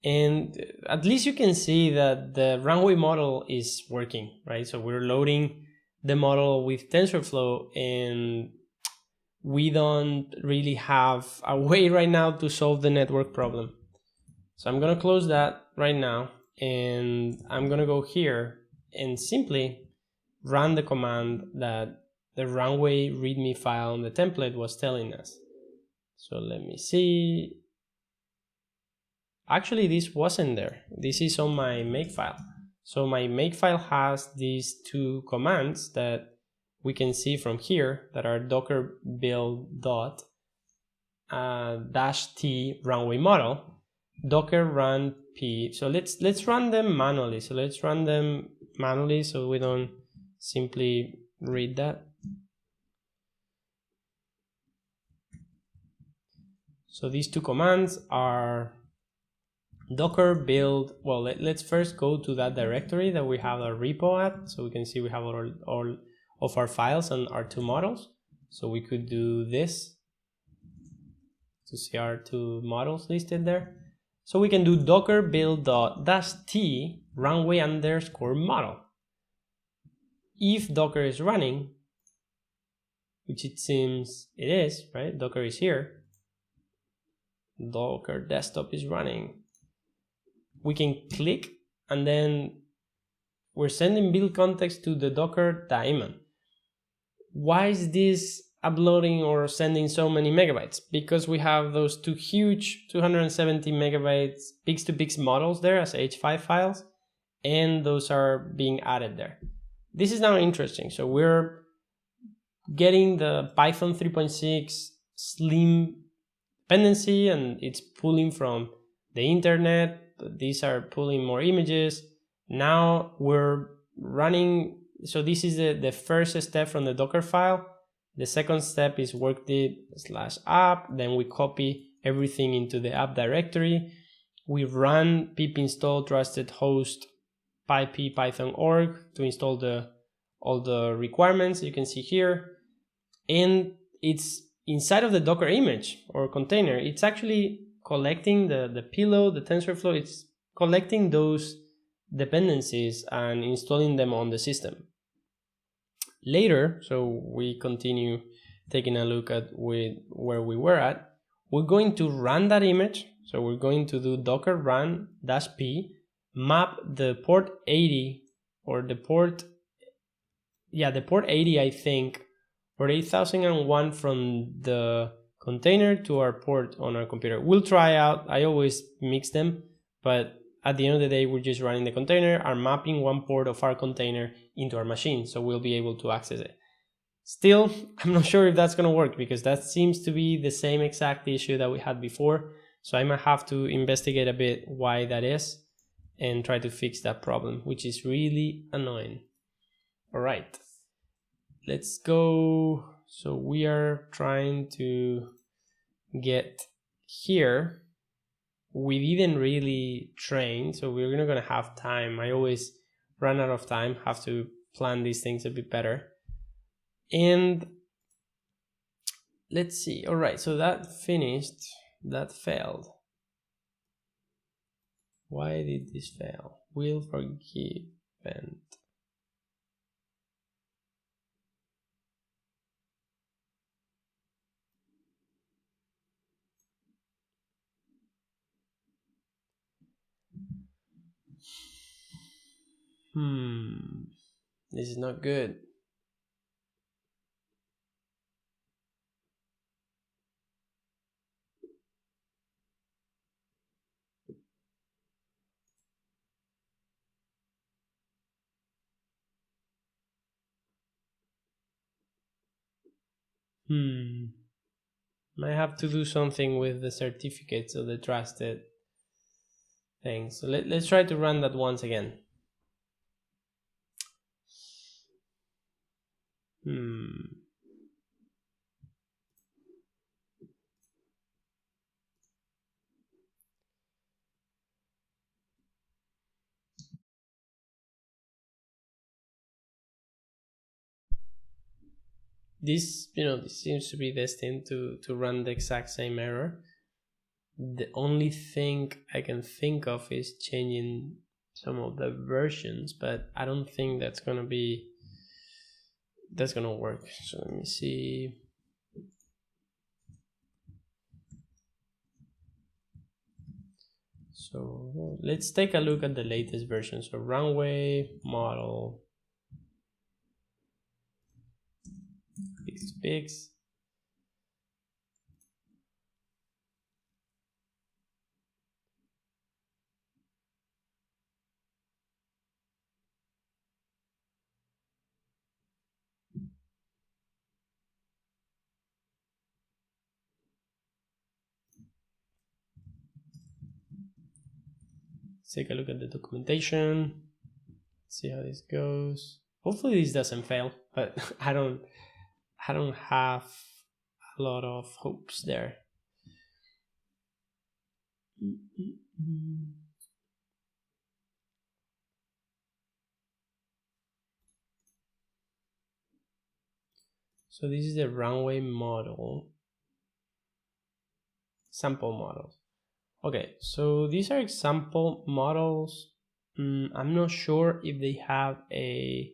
and at least you can see that the Runway model is working, right? So we're loading the model with TensorFlow, and we don't really have a way right now to solve the network problem. So I'm gonna close that right now, and I'm gonna go here and simply run the command that the Runway README file on the template was telling us. So let me see. Actually, this wasn't there. This is on my makefile. So my makefile has these two commands that we can see from here that are docker build dot -t runway model, docker run p. So let's run them manually. So let's run them manually so we don't simply read that. So these two commands are docker build. Well, let's first go to that directory that we have our repo at, so we can see we have all of our files and our two models. So we could do this to see our two models listed there. So we can do docker build -t runway _model. If Docker is running, which it seems it is, right? Docker is here. Docker desktop is running. We can click, and then we're sending build context to the docker daemon. Why is this uploading or sending so many megabytes? Because we have those two huge 270 megabytes pix-to-pix models there as H5 files, and those are being added there. This is now interesting. So we're getting the Python 3.6 Slim dependency, and it's pulling from the internet. These are pulling more images. Now we're running. So this is the first step from the Docker file. The second step is workdip/app. Then we copy everything into the app directory. We run pip install trusted host pyp python org to install all the requirements you can see here. And it's inside of the Docker image or container. It's actually collecting the pillow, the TensorFlow. It's collecting those dependencies and installing them on the system. Later, so we continue taking a look at where we were at, we're going to run that image. So we're going to do docker run -p, map the port 80 or the port 80, I think, or 8001 from the container to our port on our computer. We'll try out. I always mix them, but at the end of the day, we're just running the container, are mapping one port of our container into our machine, so we'll be able to access it. Still, I'm not sure if that's going to work because that seems to be the same exact issue that we had before. So I might have to investigate a bit why that is and try to fix that problem, which is really annoying. All right, let's go. So we are trying to get here. We didn't really train, so we're not going to have time. I always run out of time, have to plan these things a bit better. And let's see. All right, so that finished, that failed. Why did this fail? Will forgive event. This is not good. Might have to do something with the certificates of the trusted thing. So let's try to run that once again. This, this seems to be destined to run the exact same error. The only thing I can think of is changing some of the versions, but I don't think that's gonna work. So let me see. So let's take a look at the latest version. So Runway model fix. Let's take a look at the documentation. See how this goes. Hopefully this doesn't fail, but I don't have a lot of hopes there. So this is the Runway model, sample models. Okay, so these are example models. I'm not sure if they have a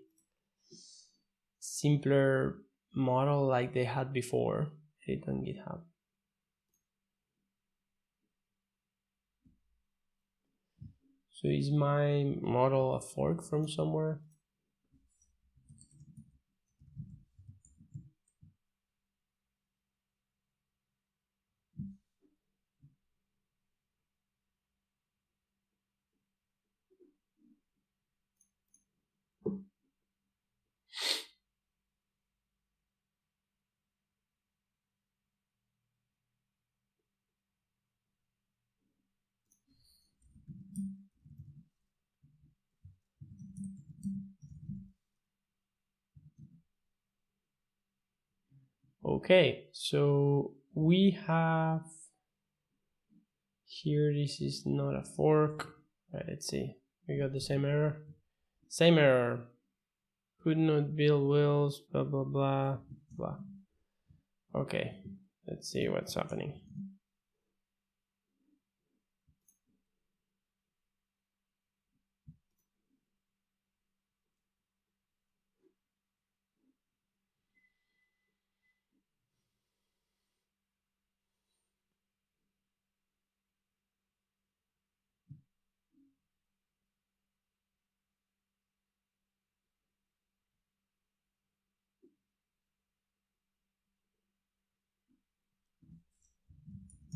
simpler model like they had before. Edit on GitHub. So is my model a fork from somewhere? Okay, so we have here, this is not a fork. Right, let's see. We got the same error. Same error. Could not build wheels, blah, blah, blah, blah. Okay, let's see what's happening.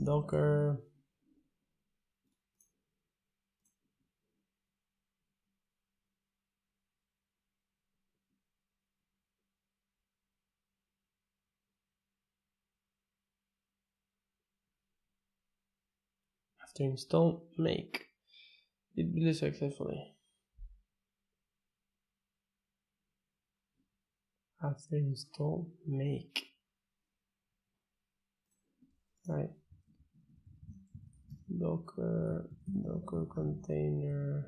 Docker. After install, make. It built successfully. After install, make. Right. Docker container.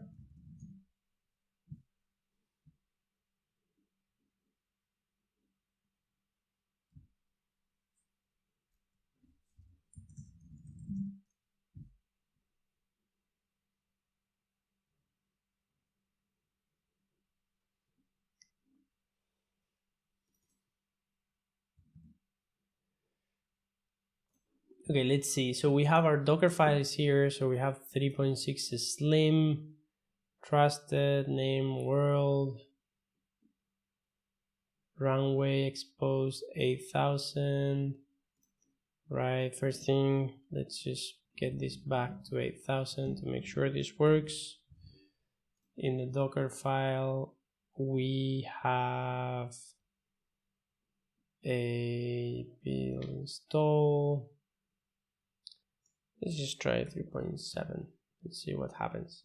Okay, let's see. So we have our Docker files here. So we have 3.6 slim, trusted, name, world, runway, exposed 8,000. Right, first thing, let's just get this back to 8,000 to make sure this works. In the Docker file, we have a build install. Let's just try 3.7. Let's see what happens.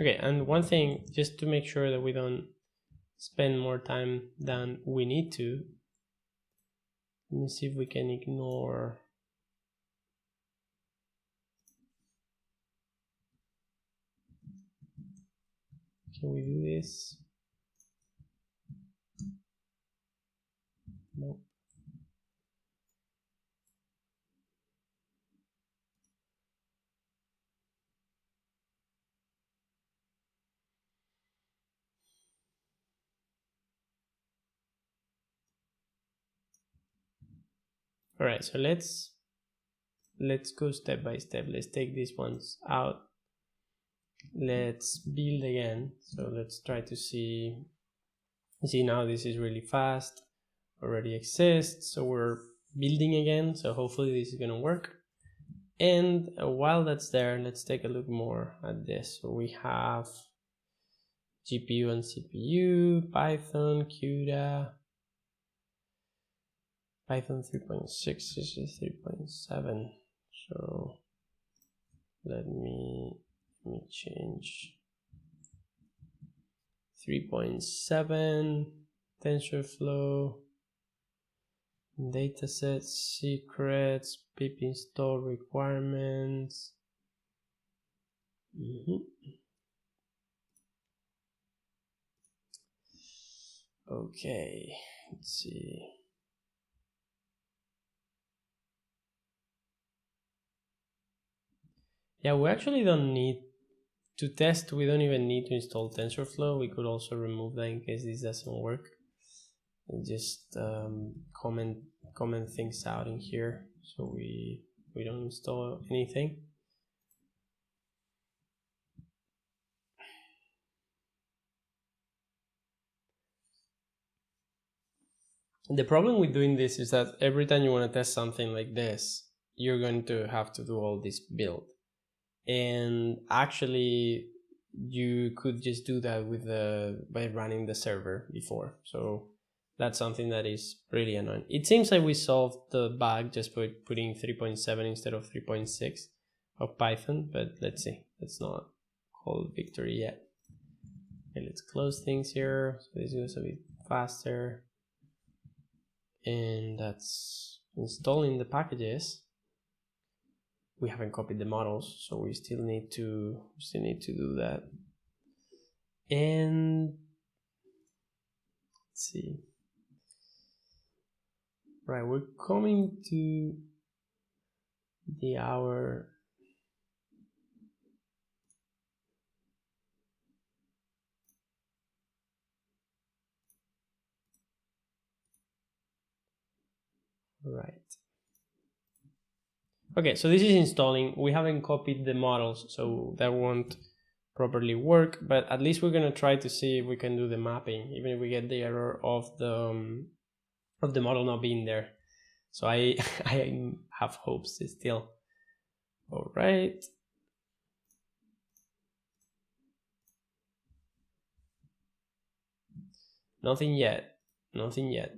Okay, and one thing, just to make sure that we don't spend more time than we need to, let me see if we can ignore. Can we do this? Nope. All right, so let's go step by step. Let's take these ones out. Let's build again. So let's try to see. See, now this is really fast, already exists. So we're building again. So hopefully this is gonna work. And while that's there, let's take a look more at this. So we have GPU and CPU, Python, CUDA, Python 3.6, this is 3.7. So let me change 3.7, TensorFlow, dataset secrets, pip install requirements. Okay, let's see. Yeah, we actually don't need to test. We don't even need to install TensorFlow. We could also remove that in case this doesn't work. And just comment things out in here so we don't install anything. The problem with doing this is that every time you want to test something like this, you're going to have to do all this build. And actually, you could just do that with by running the server before. So that's something that is really annoying. It seems like we solved the bug just by putting 3.7 instead of 3.6 of Python, but let's see. Let's not call victory yet. Okay, let's close things here. So this goes a bit faster. And that's installing the packages. We haven't copied the models, so we still need to do that. And let's see. Right, we're coming to the hour. Right. Okay, so this is installing. We haven't copied the models, so that won't properly work, but at least we're gonna try to see if we can do the mapping, even if we get the error of the model not being there. So I have hopes still. All right. Nothing yet. Nothing yet.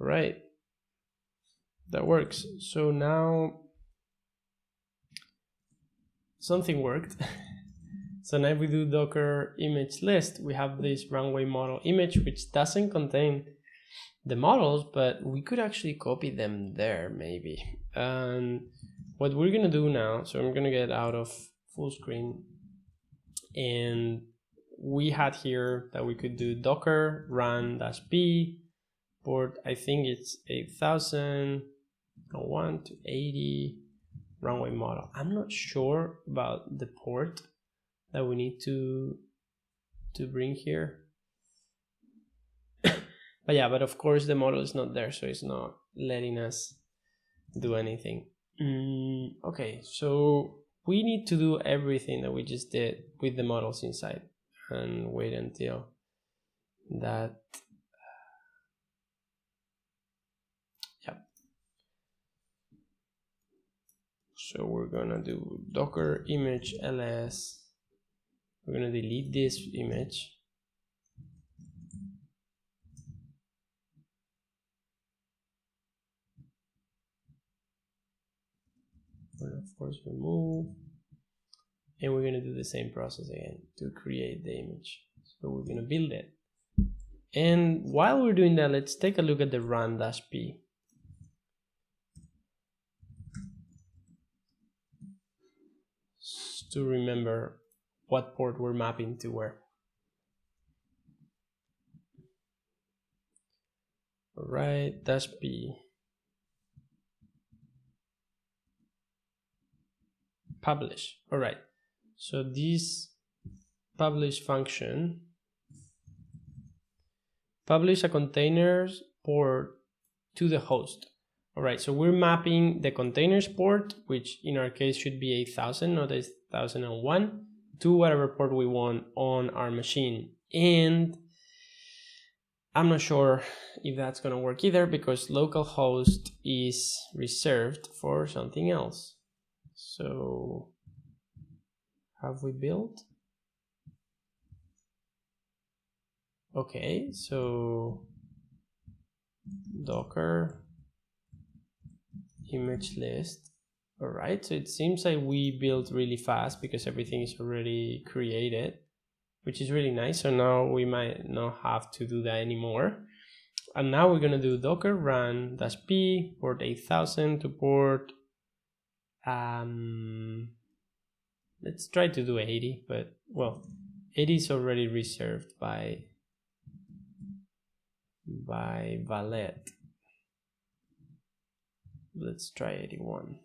right, that works. So now something worked. So now if we do docker image list, we have this runway model image, which doesn't contain the models, but we could actually copy them there maybe. And what we're gonna do now, so I'm gonna get out of full screen, and we had here that we could do docker run -p port, I think it's 8001 to 80 runway model. I'm not sure about the port that we need to bring here. But yeah, but of course the model is not there, so it's not letting us do anything. Okay, so we need to do everything that we just did with the models inside and wait until that. Yeah. So we're gonna do docker image ls. We're gonna delete this image. We'll of course remove, and we're gonna do the same process again to create the image. So we're gonna build it. And while we're doing that, let's take a look at the run-p. To remember what port we're mapping to where. All right, -p publish. All right, so this publish function publish a containers port to the host. All right, so we're mapping the containers port, which in our case should be 8000, not 8001, to whatever port we want on our machine. And I'm not sure if that's gonna work either, because localhost is reserved for something else. So have we built? Okay, so docker image list. All right, so it seems like we built really fast because everything is already created, which is really nice. So now we might not have to do that anymore. And now we're gonna do docker run -p port 8000 to port, let's try to do 80, but well, 80 is already reserved by Valet. Let's try 81.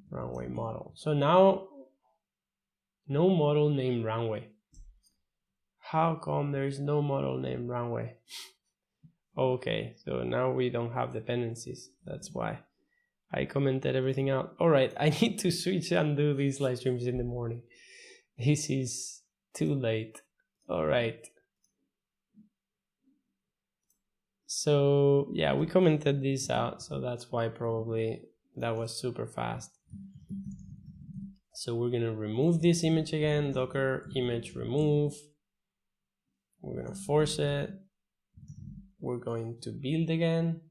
Runway model. So now no model named runway. How come there's no model named runway? Okay, so now we don't have dependencies. That's why I commented everything out. All right, I need to switch and do these live streams in the morning. This is too late. All right. So yeah, we commented this out, so that's why probably that was super fast. So we're gonna remove this image again, docker image remove. We're gonna force it. We're going to build again.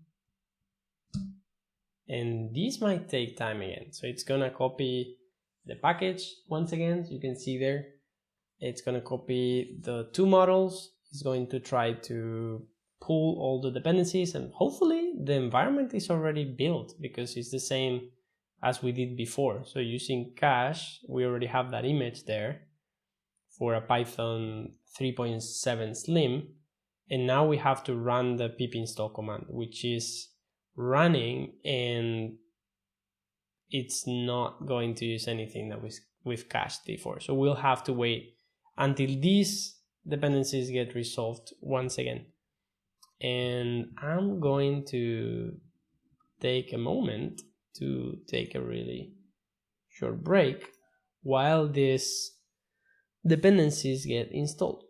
And this might take time again. So it's gonna copy the package once again, so you can see there. It's gonna copy the two models. It's going to try to pull all the dependencies, and hopefully the environment is already built because it's the same as we did before. So using cache, we already have that image there for a Python 3.7 Slim. And now we have to run the pip install command, which is running, and it's not going to use anything that we've cached before. So we'll have to wait until these dependencies get resolved once again. And I'm going to take a moment to take a really short break while these dependencies get installed.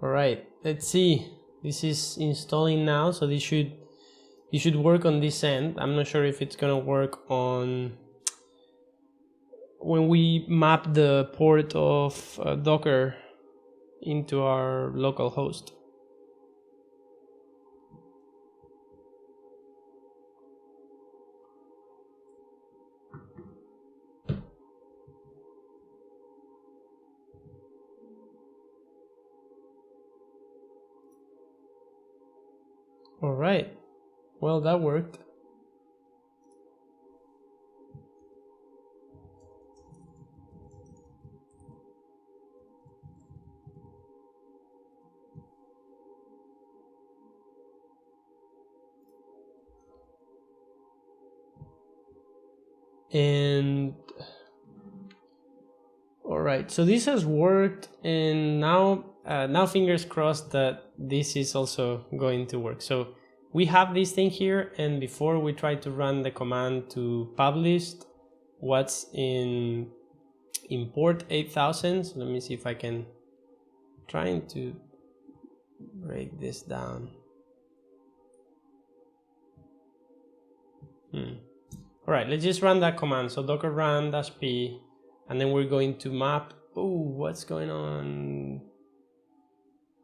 All right, let's see. This is installing now, so this should work on this end. I'm not sure if it's gonna work on when we map the port of Docker into our local host. All right, well, that worked. And all right, so this has worked, and now fingers crossed that this is also going to work. So we have this thing here, and before we try to run the command to publish what's in port 8000, so let me see if I can trying to break this down. All right, let's just run that command. So docker run -p, and then we're going to map. Oh, what's going on?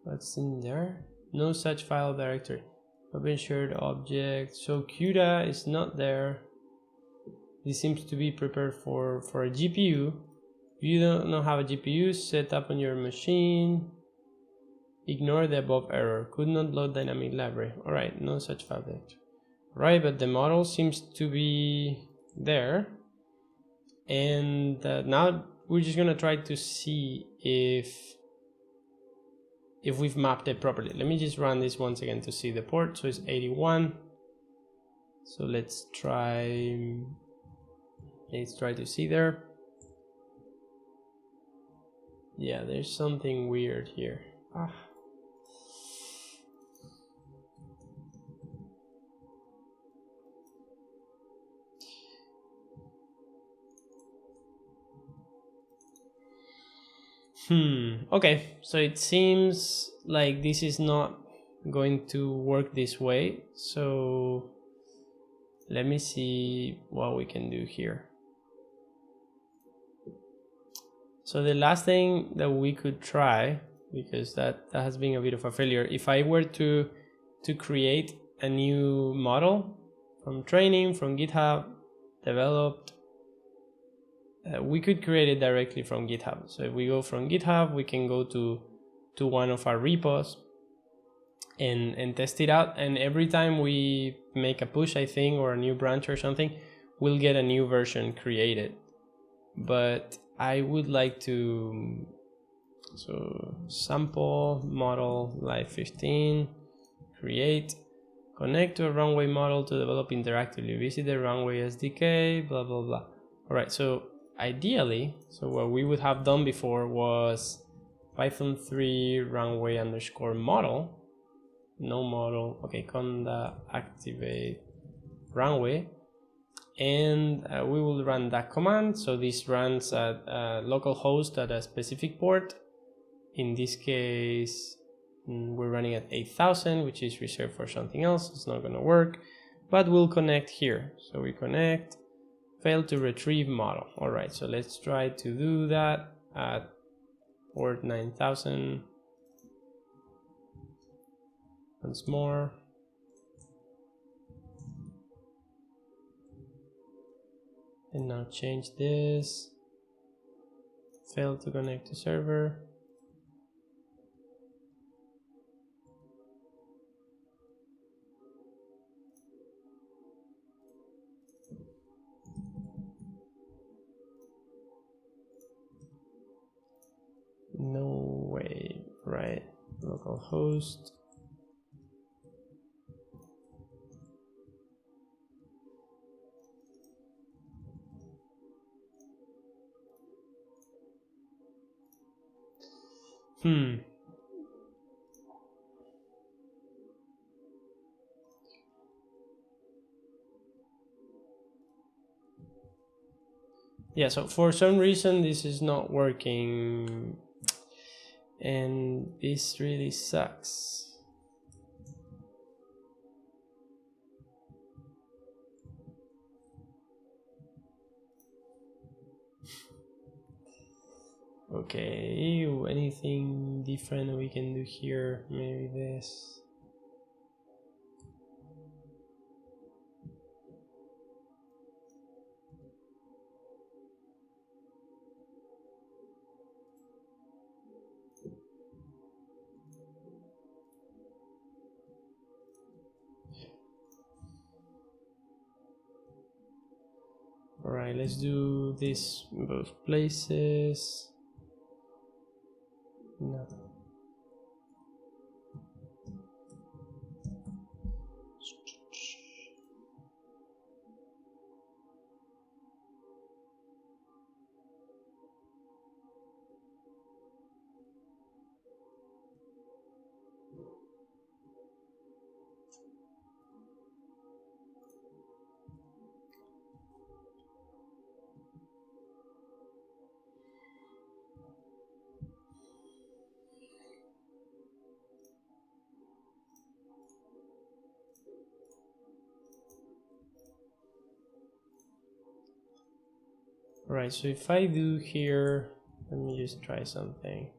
What's in there? No such file directory. Open shared object. So CUDA is not there. This seems to be prepared for a GPU. If you don't have a GPU set up on your machine, ignore the above error. Could not load dynamic library. All right, no such file directory. Right, but the model seems to be there, and now we're just gonna try to see if we've mapped it properly. Let me just run this once again to see the port. So it's 81. So let's try to see there. Yeah, there's something weird here. Okay, so it seems like this is not going to work this way. So let me see what we can do here. So the last thing that we could try, because that has been a bit of a failure, if I were to create a new model from training, from GitHub, developed, we could create it directly from GitHub. So if we go from GitHub, we can go to one of our repos and test it out. And every time we make a push, I think, or a new branch or something, we'll get a new version created. But I would like to, so sample model live 15, create, connect to a Runway model to develop interactively, visit the Runway SDK, blah, blah, blah. All right, so ideally, so what we would have done before was Python 3 runway _ model, no model, okay, conda activate runway, and we will run that command. So this runs at localhost at a specific port. In this case, we're running at 8000, which is reserved for something else. It's not going to work, but we'll connect here. So we connect, failed to retrieve model. All right, so let's try to do that at port 9000. Once more. And now change this. Failed to connect to server. No way, right? Localhost. Yeah, so for some reason this is not working. and this really sucks. Okay, anything different we can do here? Maybe this. All right, let's do this in both places. No. All right, so if I do here, let me just try something.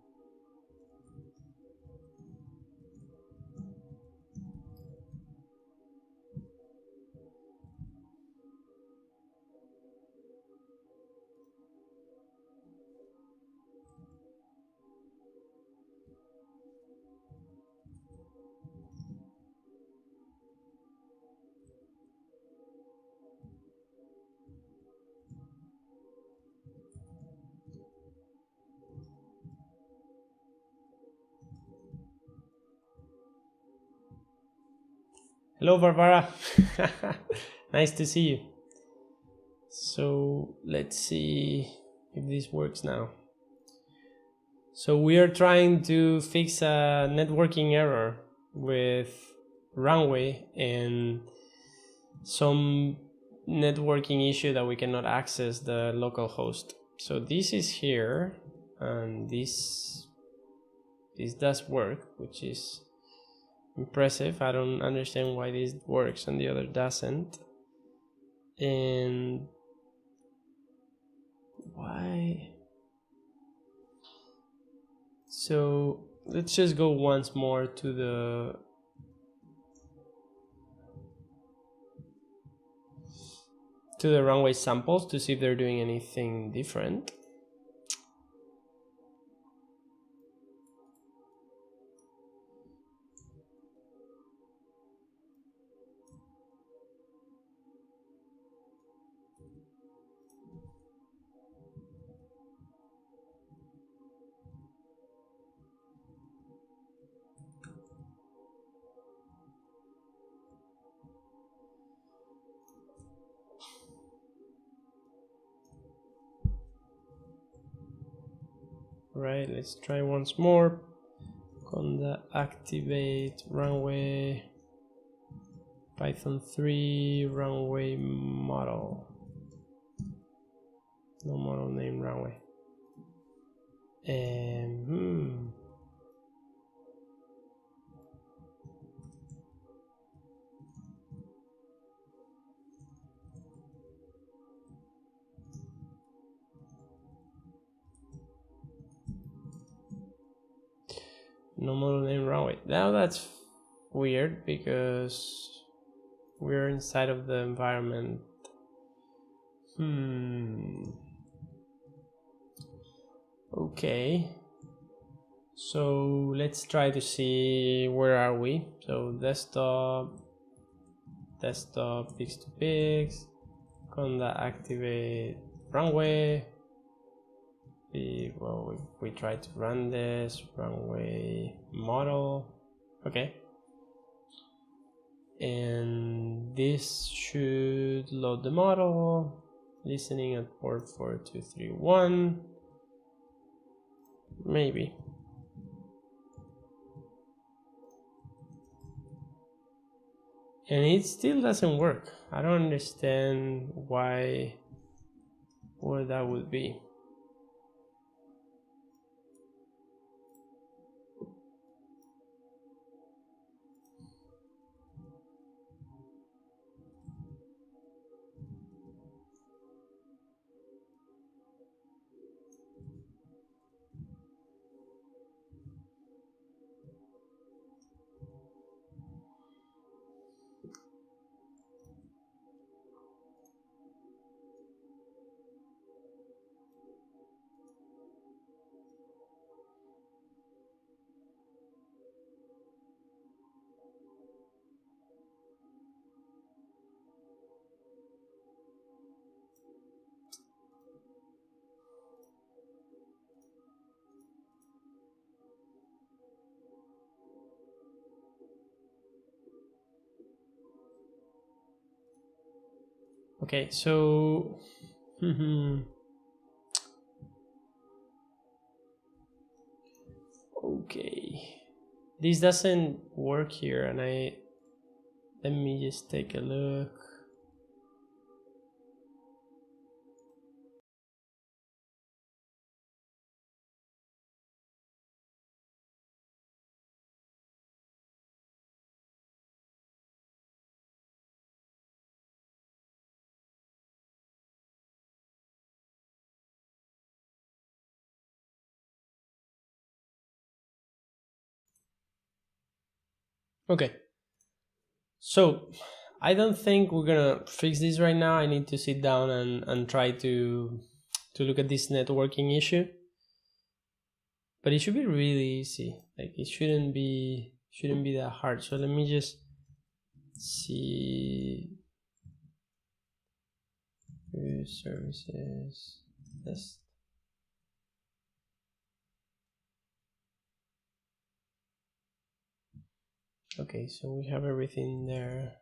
Hello, Barbara. Nice to see you. So let's see if this works now. So we are trying to fix a networking error with Runway and some networking issue that we cannot access the local host. So this is here, and this does work, which is impressive. I don't understand why this works and the other doesn't. And why? So let's just go once more to the Runway samples to see if they're doing anything different. Right, let's try once more. Conda activate Runway Python 3 Runway model. No model name Runway. And no model name Runway. Now that's weird because we're inside of the environment. Okay. So let's try to see where are we. So desktop, pics to pics, Conda activate Runway. We try to run this Runway model. Okay. And this should load the model. Listening at port 4231. Maybe. And it still doesn't work. I don't understand why that would be. Okay, so okay, this doesn't work here, and let me just take a look. Okay, so I don't think we're gonna fix this right now. I need to sit down and try to look at this networking issue. But it should be really easy. Like it shouldn't be that hard. So let me just see services test. Okay, so we have everything there.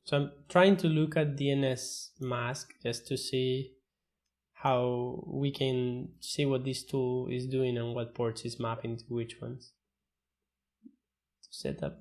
So I'm trying to look at DNS mask just to see how we can see what this tool is doing and what ports is mapping to which ones. To set up.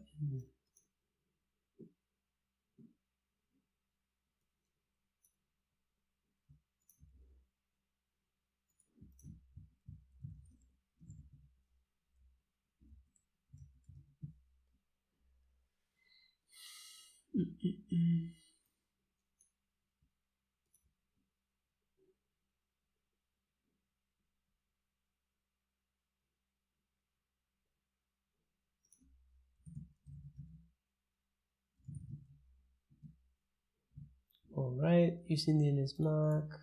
All right, using DNS mask.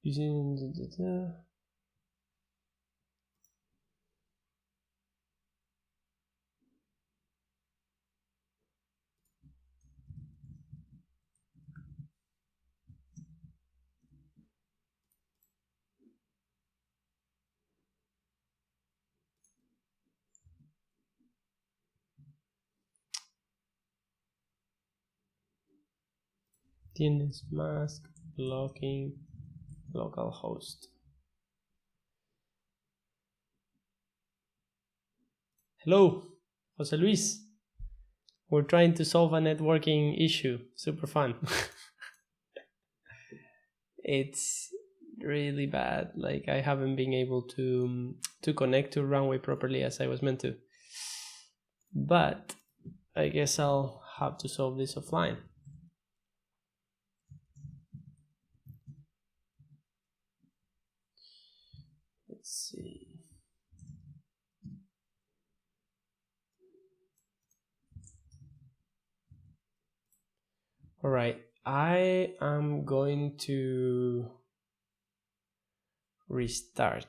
Using DNS mask blocking localhost. Hello, Jose Luis. We're trying to solve a networking issue. Super fun. It's really bad. Like I haven't been able to connect to Runway properly as I was meant to. But I guess I'll have to solve this offline. All right, I am going to restart.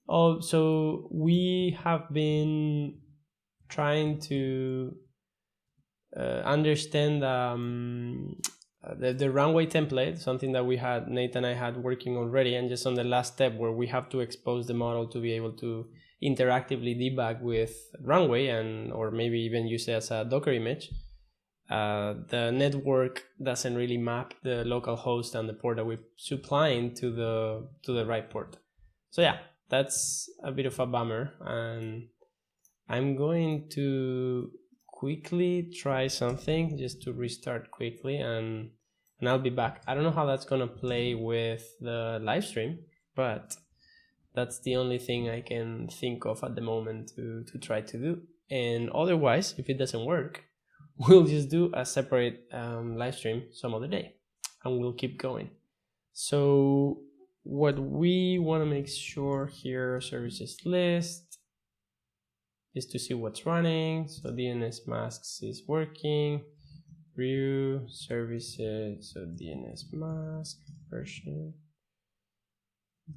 Oh, so we have been trying to understand the runway template, something that we had, Nate and I had working already, and just on the last step where we have to expose the model to be able to interactively debug with runway, and or maybe even use it as a Docker image. The network doesn't really map the local host and the port that we're supplying to the right port. So yeah, that's a bit of a bummer, and I'm going to quickly try something just to restart quickly, and I'll be back. I don't know how that's gonna play with the live stream, but that's the only thing I can think of at the moment to try to do. And otherwise, if it doesn't work, we'll just do a separate live stream some other day, and we'll keep going. So what we want to make sure here, services list, is to see what's running. So DNS masks is working. View services, so DNS mask version.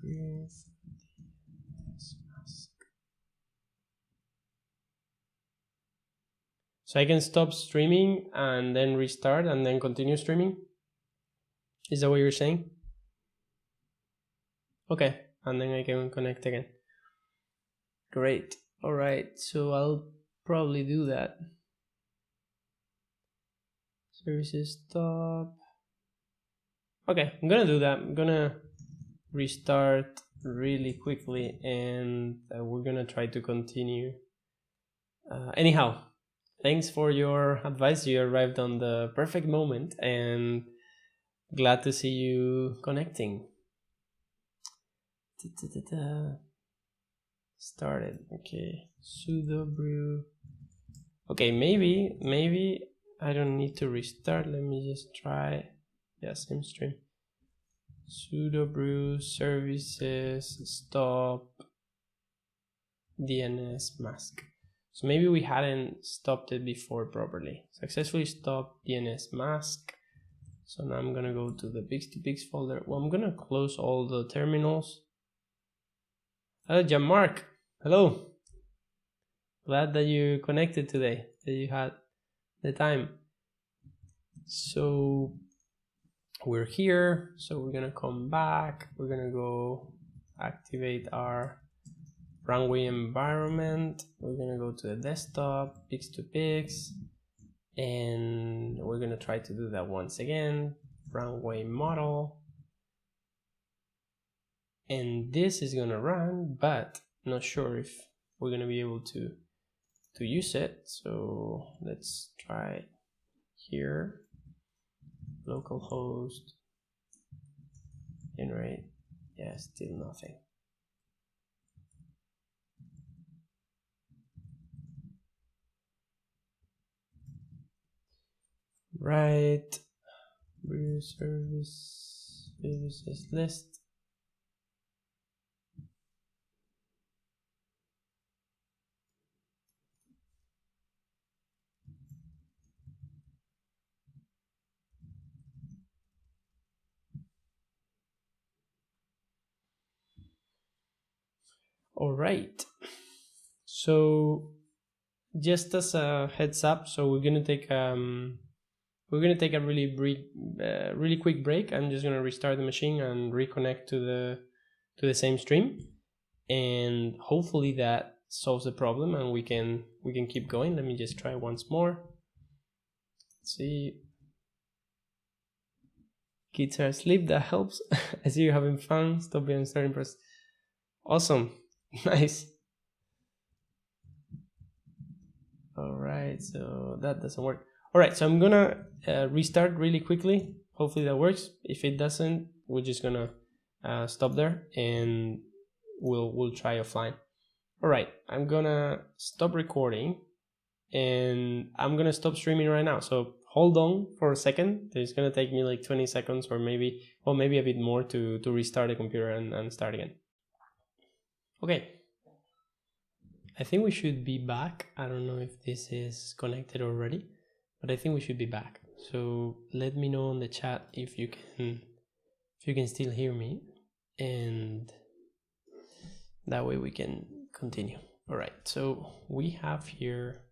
Breathe. DNS mask. So I can stop streaming and then restart and then continue streaming. Is that what you're saying? Okay, and then I can connect again. Great. All right, so I'll probably do that. Services stop. Okay, I'm gonna do that. I'm gonna restart really quickly, and we're gonna try to continue. Anyhow, thanks for your advice. You arrived on the perfect moment, and glad to see you connecting. Started. Okay, sudo brew. Okay, maybe I don't need to restart. Let me just try. Yeah, same stream. Sudo brew services stop DNS mask. So maybe we hadn't stopped it before properly. Successfully stopped DNS mask. So now I'm gonna go to the Pix2Pix folder. Well, I'm gonna close all the terminals. Jean-Marc, hello. Glad that you connected today, that you had the time. So we're here, so we're gonna come back. We're gonna go activate our Runway environment. We're gonna go to the desktop, Pix2Pix, and we're gonna try to do that once again. Runway model, and this is gonna run, but not sure if we're gonna be able to use it. So let's try here. Localhost generate. Yeah, still nothing. Right, brew services list. All right, so just as a heads up, so we're gonna take a really quick break. I'm just gonna restart the machine and reconnect to the same stream, and hopefully that solves the problem and we can keep going. Let me just try once more. Let's see. Kids are asleep, that helps. I see you're having fun. Stop being starting press. Awesome. Nice. All right, so that doesn't work. All right, so I'm gonna restart really quickly. Hopefully that works. If it doesn't, we're just gonna stop there and we'll try offline. All right, I'm gonna stop recording and I'm gonna stop streaming right now. So hold on for a second. It's gonna take me like 20 seconds or maybe a bit more to restart the computer and start again. Okay, I think we should be back. I don't know if this is connected already, but I think we should be back. So let me know on the chat if you can still hear me, and that way we can continue. All right, so we have here,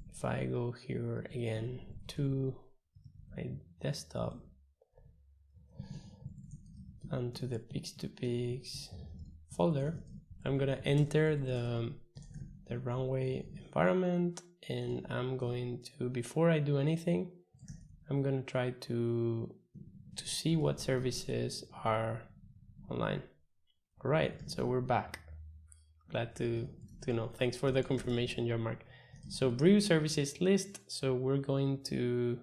if I go here again to my desktop and to the Pix2Pix folder, I'm gonna enter the Runway environment, and I'm going to, before I do anything, I'm gonna try to see what services are online. All right, so we're back. Glad to know. Thanks for the confirmation, Jean-Marc. So Brew services list. So we're going to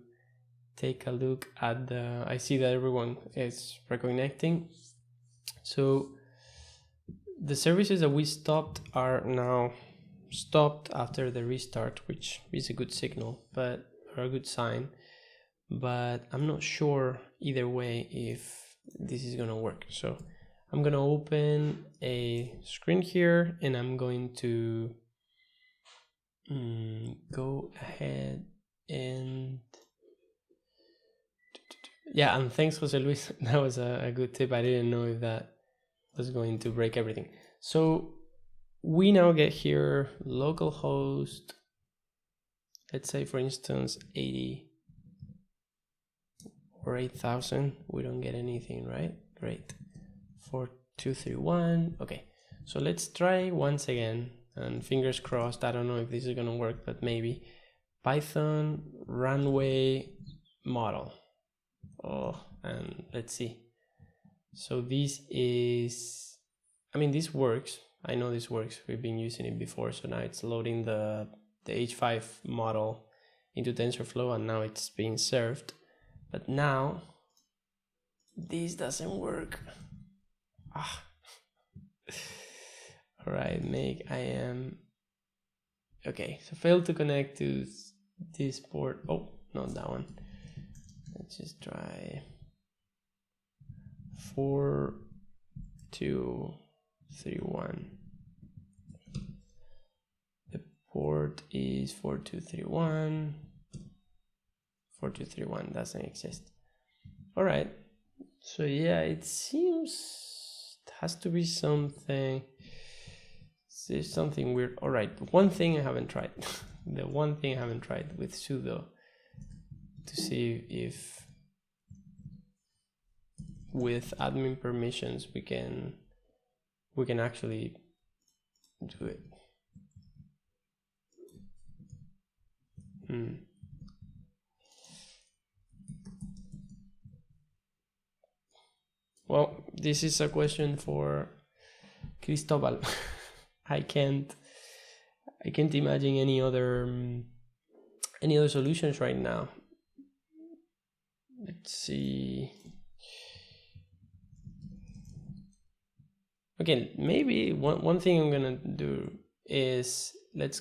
take a look at the, I see that everyone is reconnecting. So the services that we stopped are now stopped after the restart, which is a good signal, but or a good sign. But I'm not sure either way if this is gonna work. So I'm gonna open a screen here, and I'm going to go ahead and yeah, and thanks, Jose Luis. That was a good tip. I didn't know if that was going to break everything. So we now get here localhost, let's say for instance 80 or 8000. We don't get anything, right? Great. 4231. Okay, so let's try once again, and fingers crossed. I don't know if this is gonna work, but maybe Python runway model. Oh, and let's see. So this is, I mean, this works. I know this works. We've been using it before. So now it's loading the H5 model into TensorFlow, and now it's being served. But now this doesn't work. Ah. All right, make IAM. Okay, so failed to connect to this port. Oh, not that one. Let's just try 4231. The port is 4231. 4231 doesn't exist. All right. So yeah, it seems it has to be something. There's something weird. All right. One thing I haven't tried. The one thing I haven't tried with sudo to see if with admin permissions we can actually do it. Well, this is a question for Cristobal. I can't imagine any other solutions right now. Let's see. Okay, maybe one thing I'm gonna do is let's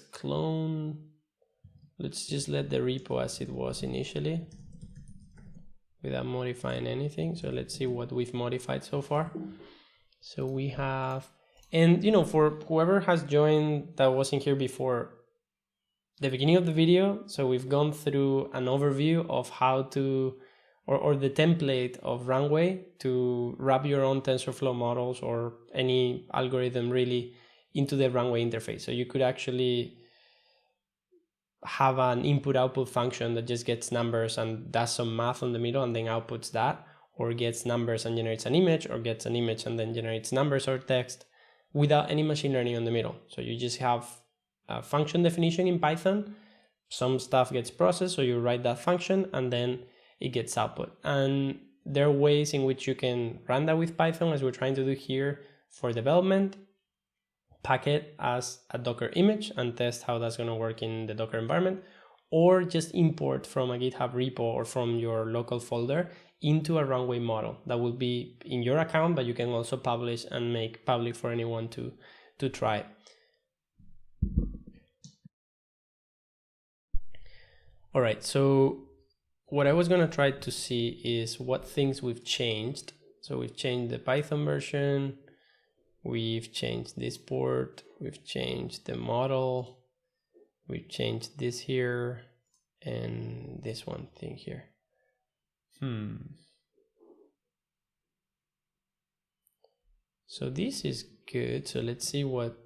just let the repo as it was initially without modifying anything. So let's see what we've modified so far. So we have, and for whoever has joined that wasn't here before the beginning of the video, so we've gone through an overview of how to, or the template of Runway to wrap your own TensorFlow models or any algorithm really into the Runway interface. So you could actually have an input-output function that just gets numbers and does some math on the middle and then outputs that, or gets numbers and generates an image, or gets an image and then generates numbers or text without any machine learning on the middle. So you just have a function definition in Python, some stuff gets processed, so you write that function and then it gets output. And there are ways in which you can run that with Python, as we're trying to do here for development. Pack it as a Docker image and test how that's going to work in the Docker environment, or just import from a GitHub repo or from your local folder into a Runway model that will be in your account, but you can also publish and make public for anyone to try. All right, so what I was going to try to see is what things we've changed. So we've changed the Python version, we've changed this port, we've changed the model, we've changed this here, and this one thing here. So this is good. So let's see what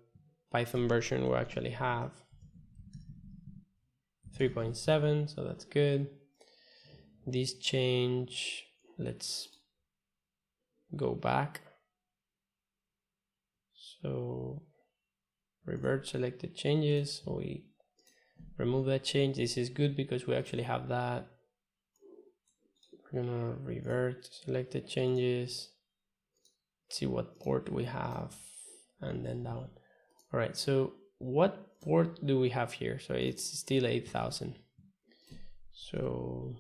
Python version we actually have. 3.7, so that's good. This change, let's go back. So revert selected changes, so we remove that change. This is good because we actually have that. We're gonna revert selected changes, see what port we have, and then that one. All right, so what port do we have here? So it's still 8000. So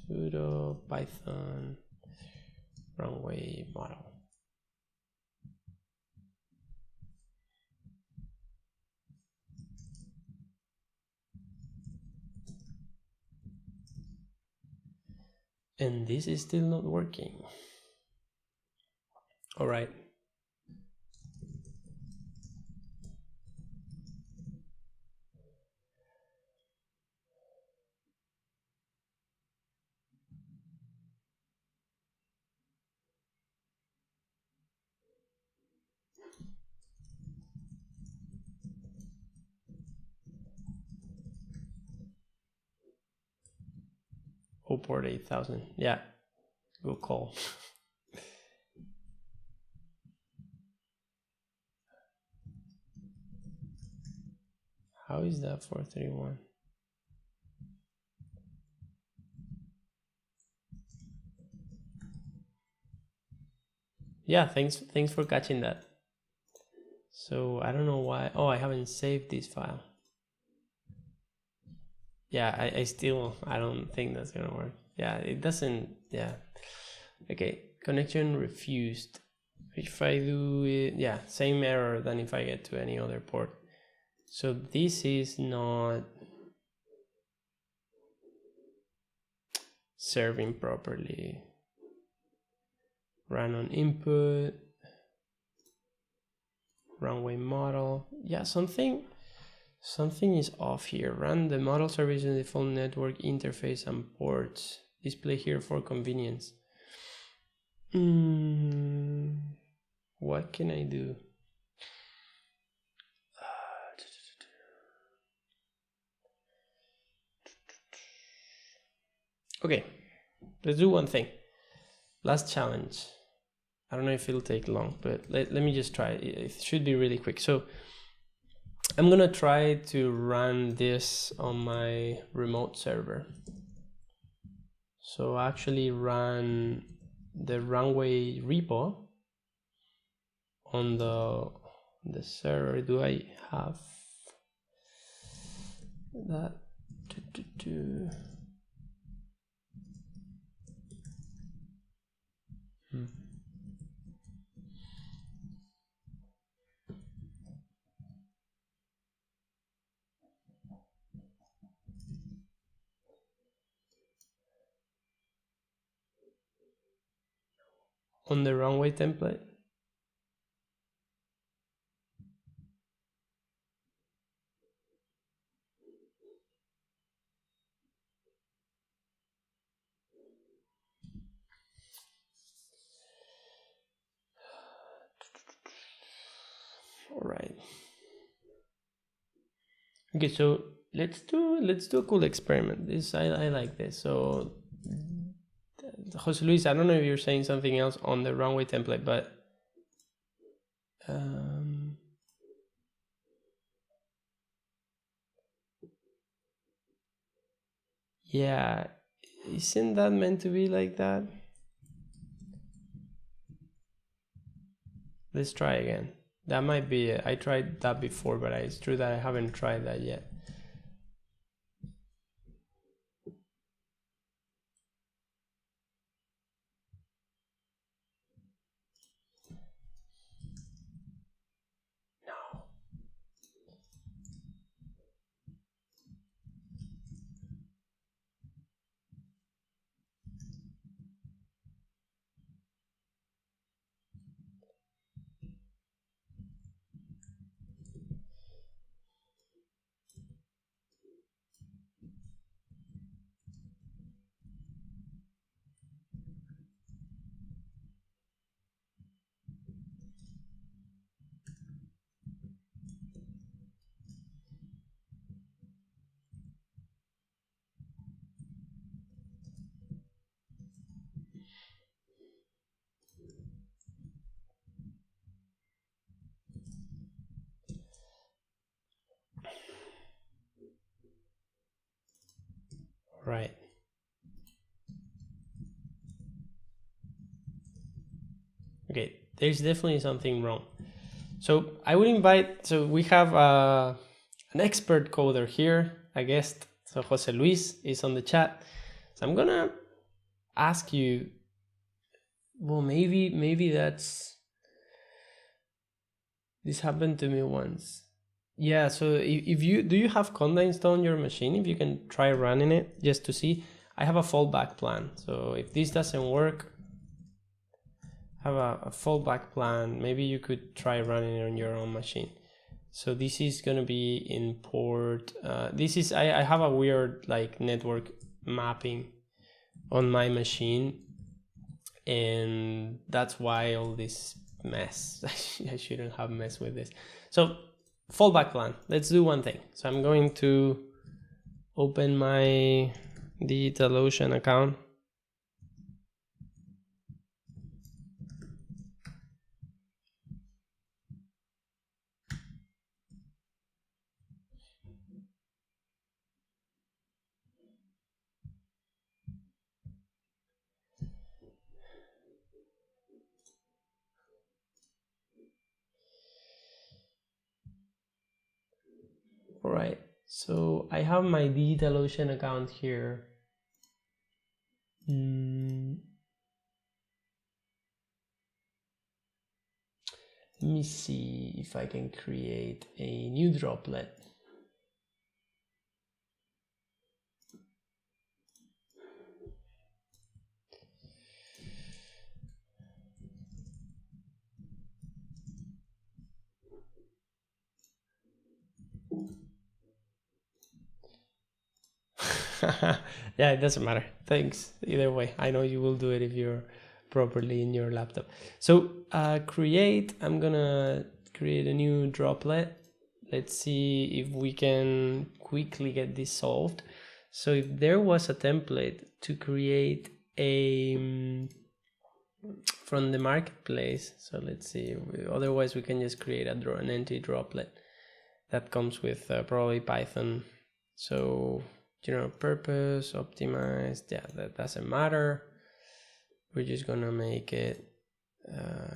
sudo python runway model. And this is still not working. All right. Oh, port 8000. Yeah, good call. How is that 431? Yeah, thanks for catching that. So I don't know why. Oh, I haven't saved this file. Yeah, I don't think that's gonna work. Yeah, it doesn't. Yeah. Okay, connection refused. If I do it, yeah, same error than if I get to any other port. So this is not serving properly. Run on input. Runway model. Yeah, something is off here. Run the model service in the default network interface and ports. Display here for convenience. What can I do? Okay, let's do one thing. Last challenge. I don't know if it'll take long, but let me just try. It should be really quick. So I'm gonna try to run this on my remote server. So actually run the Runway repo on the server. Do I have that? On the Runway template. All right. Okay, so let's do a cool experiment. This I like this. So Jose Luis, I don't know if you're saying something else on the Runway template, but yeah, isn't that meant to be like that? Let's try again. That might be it. I tried that before, but it's true that I haven't tried that yet. No. right. Okay, there's definitely something wrong. So I would invite, so we have an expert coder here, a guest. So Jose Luis is on the chat. So I'm gonna ask you, well, maybe this happened to me once. Yeah, so if you, do you have Conda installed on your machine? If you can try running it just to see. I have a fallback plan. So if this doesn't work, have a fallback plan. Maybe you could try running it on your own machine. So this is gonna be in port. This is, I have a weird like network mapping on my machine, and that's why all this mess. I shouldn't have messed with this. So fallback plan. Let's do one thing. So I'm going to open my DigitalOcean account. All right, so I have my DigitalOcean account here. Let me see if I can create a new droplet. Yeah, it doesn't matter. Thanks. Either way, I know you will do it if you're properly in your laptop. So create, I'm gonna create a new droplet. Let's see if we can quickly get this solved. So if there was a template to create a from the marketplace, so let's see, otherwise we can just create an empty droplet that comes with probably Python. So general purpose, optimized, yeah, that doesn't matter. We're just gonna make it,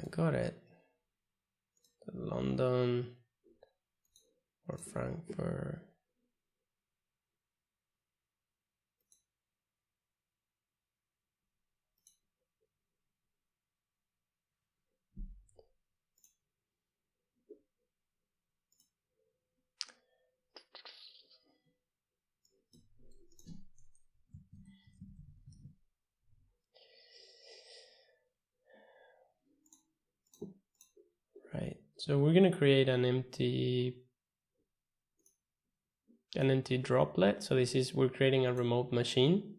got it, London or Frankfurt. Right, so we're gonna create an empty droplet. So this is, we're creating a remote machine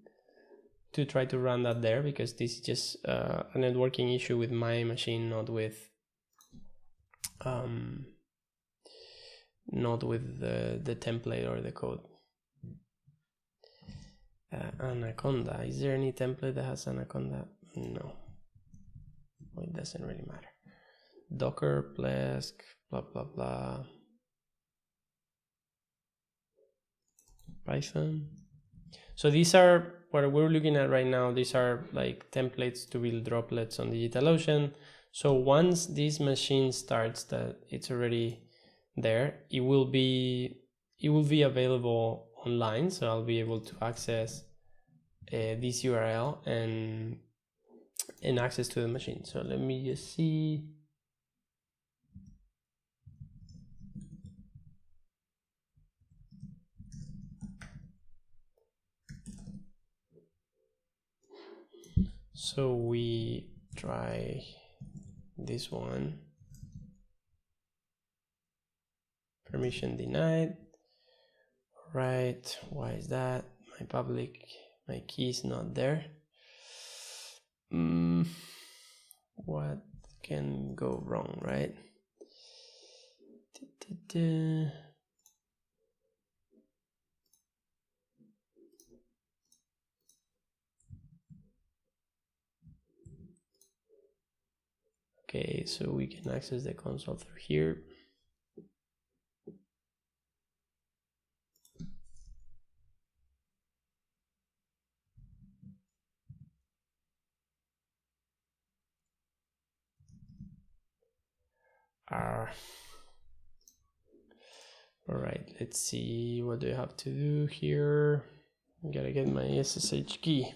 to try to run that there, because this is just a networking issue with my machine, not with the template or the code. Anaconda, is there any template that has Anaconda? No, well, it doesn't really matter. Docker, Plesk, blah blah blah, Python. So these are what we're looking at right now. These are like templates to build droplets on DigitalOcean. So once this machine starts, that it's already there, it will be available online. So I'll be able to access this URL and access to the machine. So let me just see. So we try this one. Permission denied. Right, why is that? My key is not there. What can go wrong, right? Okay, so we can access the console through here. All right, let's see, what do I have to do here? I gotta get my SSH key.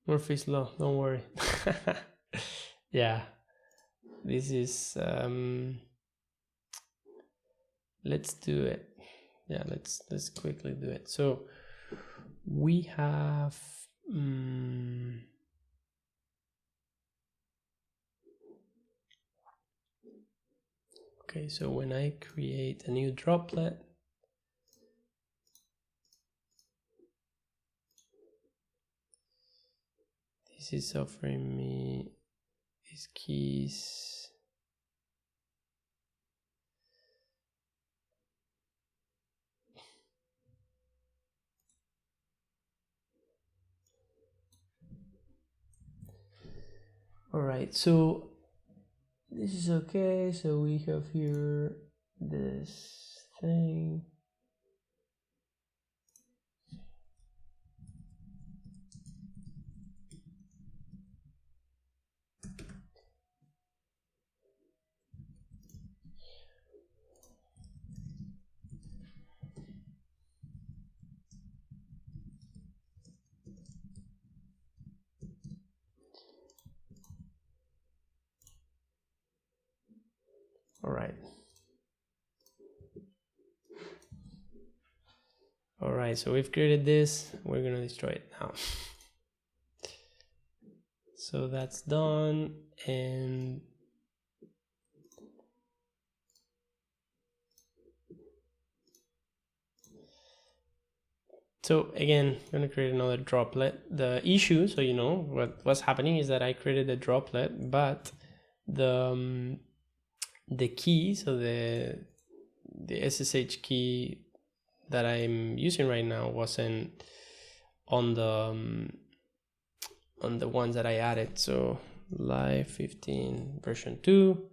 Murphy's Law, don't worry. Yeah, this is, let's do it. Yeah, let's quickly do it. So we have, okay, so when I create a new droplet, this is offering me these keys. All right, so this is okay. So we have here this thing. All right. All right, so we've created this. We're gonna destroy it now. So that's done, and so again, I'm gonna create another droplet. The issue, so you know what's happening, is that I created a droplet, but the key, so the SSH key that I'm using right now wasn't on the ones that I added. So live 15 version 2,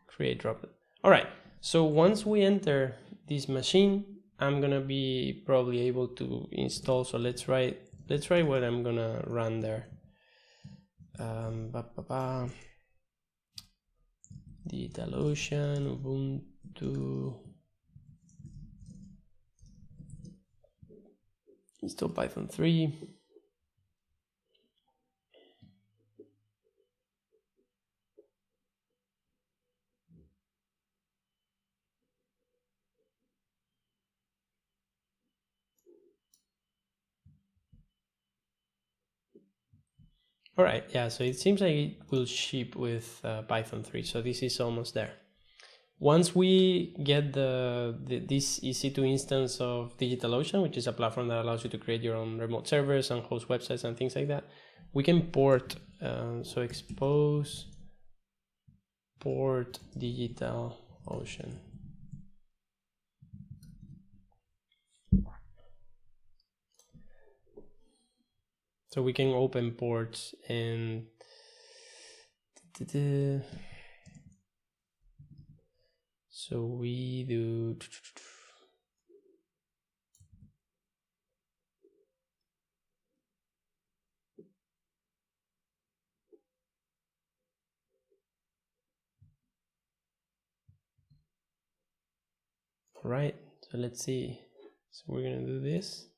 create droplet. All right, so once we enter this machine, I'm gonna be probably able to install. So let's write what I'm gonna run there. DigitalOcean, Ubuntu, install Python 3. All right, yeah, so it seems like it will ship with Python 3, so this is almost there. Once we get this EC2 instance of DigitalOcean, which is a platform that allows you to create your own remote servers and host websites and things like that, we can port, so expose port DigitalOcean. So we can open ports and so we do all right, so let's see. So we're gonna do this.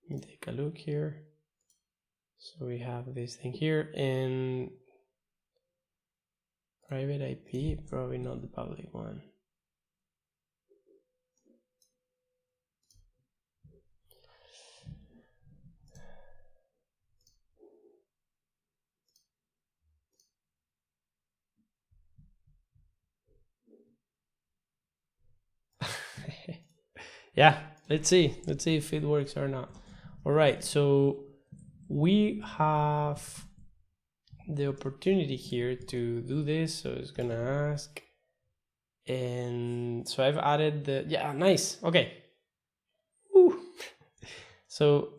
Let me take a look here. So we have this thing here, and private IP, probably not the public one. Yeah, let's see if it works or not. All right, so we have the opportunity here to do this. So it's gonna ask, and so I've added the, yeah, nice, okay. Woo. So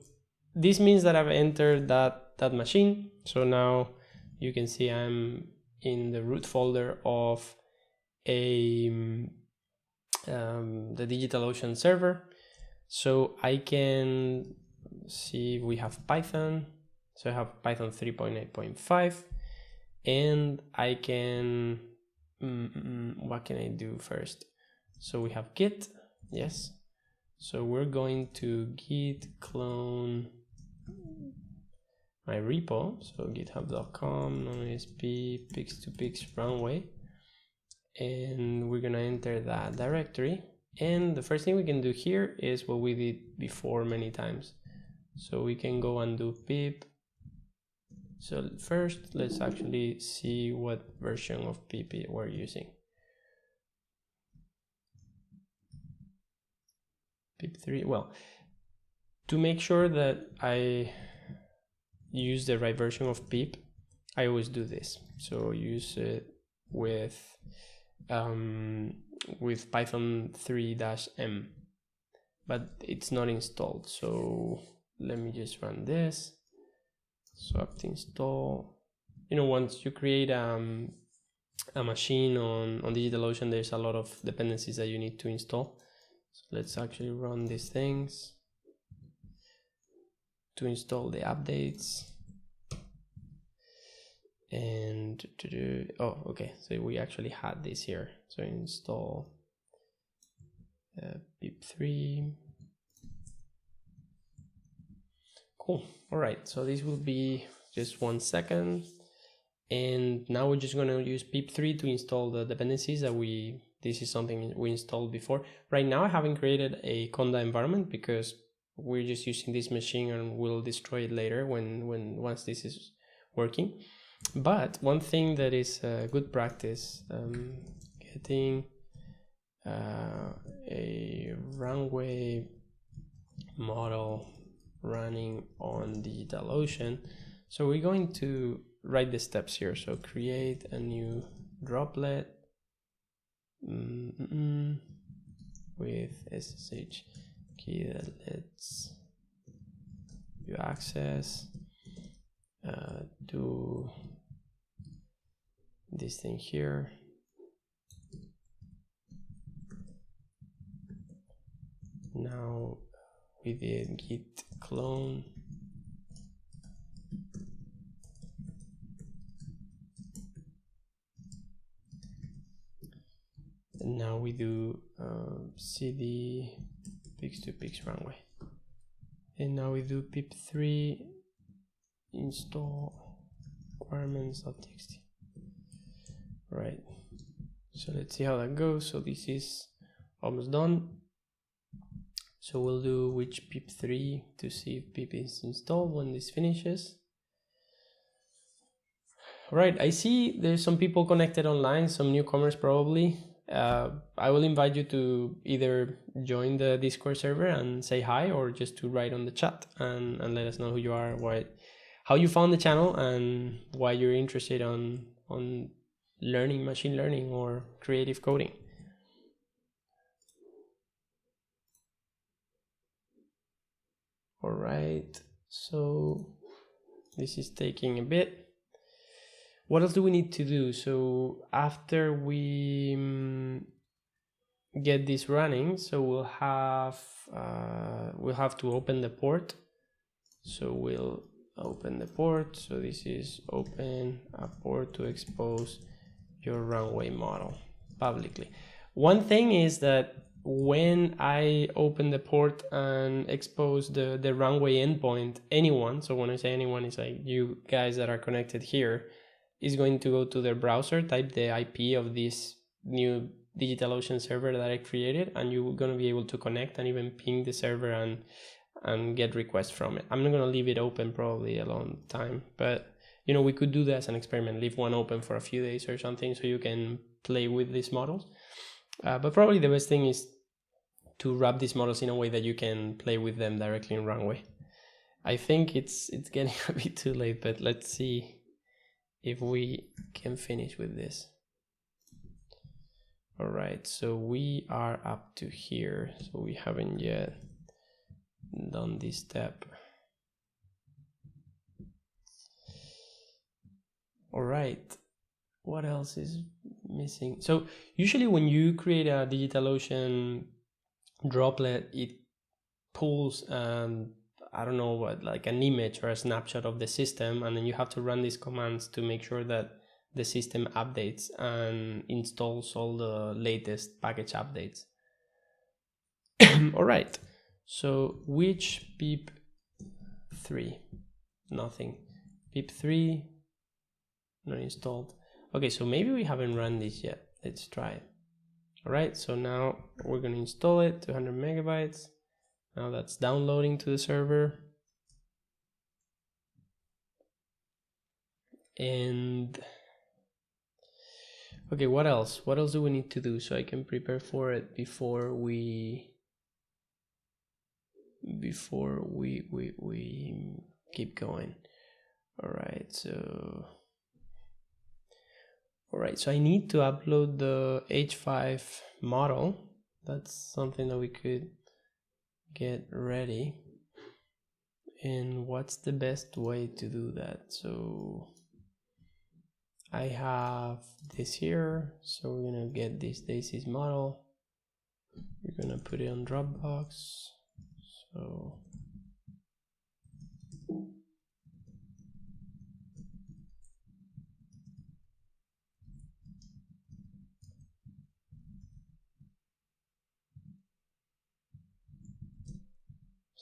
this means that I've entered that machine. So now you can see I'm in the root folder of the DigitalOcean server. So I can see we have Python. So I have Python 3.8.5. and I can, what can I do first? So we have git, yes. So we're going to git clone my repo, so github.com, non-asp, pix2pix runway, and we're gonna enter that directory. And the first thing we can do here is what we did before many times. So we can go and do pip. So first, let's actually see what version of pip we're using. pip3, well, to make sure that I use the right version of pip, I always do this. So use it with Python 3-m, but it's not installed. So let me just run this. So apt install. You know, once you create a machine on DigitalOcean, there's a lot of dependencies that you need to install. So let's actually run these things to install the updates. And oh, okay, so we actually had this here. So install pip3. Cool. All right, so this will be just 1 second, and now we're just going to use pip3 to install the dependencies that this is something we installed before. Right now I haven't created a conda environment because we're just using this machine and we'll destroy it later once this is working. But one thing that is good practice, getting a runway model running on DigitalOcean. So we're going to write the steps here. So create a new droplet with SSH key that lets you access do this thing here. Now we did git clone. And now we do cd pix2pix runway. And now we do pip3 install requirements.txt. Right. So let's see how that goes. So this is almost done. So we'll do which pip3 to see if pip is installed when this finishes. All right, I see there's some people connected online, some newcomers probably. I will invite you to either join the Discord server and say hi, or just to write on the chat and let us know who you are, how you found the channel, and why you're interested on learning machine learning or creative coding. All right, so this is taking a bit. What else do we need to do? So after we get this running, so we'll have to open the port. So we'll open the port. So this is open a port to expose your runway model publicly. One thing is that when I open the port and expose the runway endpoint, anyone, so when I say anyone, it's like you guys that are connected here, is going to go to their browser, type the IP of this new DigitalOcean server that I created, and you're going to be able to connect and even ping the server and get requests from it. I'm not going to leave it open probably a long time, but you know, we could do that as an experiment, leave one open for a few days or something so you can play with these models. But probably the best thing is to wrap these models in a way that you can play with them directly in Runway. I think it's getting a bit too late, but let's see if we can finish with this. All right, so we are up to here. So we haven't yet done this step. All right, what else is missing? So usually when you create a DigitalOcean droplet, it pulls I don't know what, like an image or a snapshot of the system, and then you have to run these commands to make sure that the system updates and installs all the latest package updates. All right, so which pip3? Nothing. pip3 not installed. Okay, so maybe we haven't run this yet. Let's try it. All right, so now we're going to install it, 200 megabytes. Now that's downloading to the server. And okay, what else? What else do we need to do so I can prepare for it before we keep going? All right, so I need to upload the H5 model. That's something that we could get ready. And what's the best way to do that? So I have this here, so we're gonna get this Daisy's model. We're gonna put it on Dropbox. So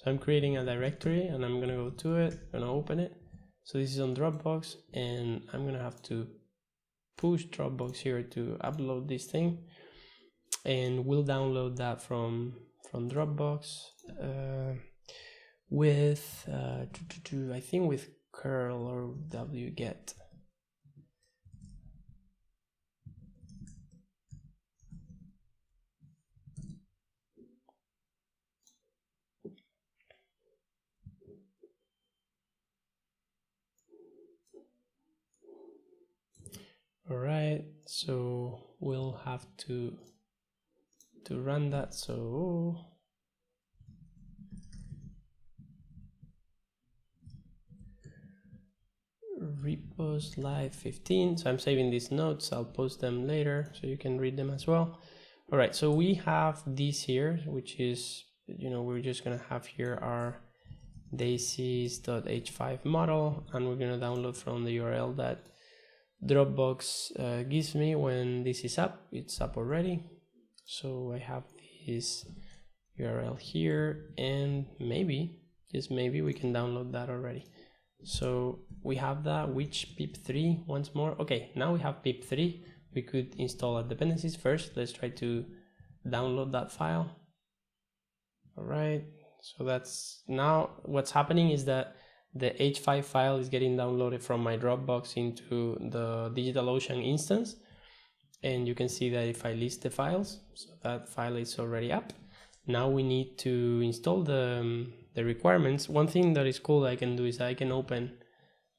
I'm creating a directory and I'm gonna go to it, gonna open it. So this is on Dropbox, and I'm gonna have to push Dropbox here to upload this thing, and we'll download that from Dropbox with I think with curl or wget. All right, so we'll have to run that. So repos live 15. So I'm saving these notes. I'll post them later so you can read them as well. All right, so we have this here, which is, we're just gonna have here our daisies.h5 model, and we're gonna download from the URL that Dropbox gives me when this is up. It's up already. So I have this URL here, and maybe, just maybe, we can download that already. So we have that. Which pip3 once more? Okay, now we have pip3. We could install our dependencies first. Let's try to download that file. All right, so that's now what's happening is that the H5 file is getting downloaded from my Dropbox into the DigitalOcean instance. And you can see that if I list the files, so that file is already up. Now we need to install the requirements. One thing that is cool that I can do is I can open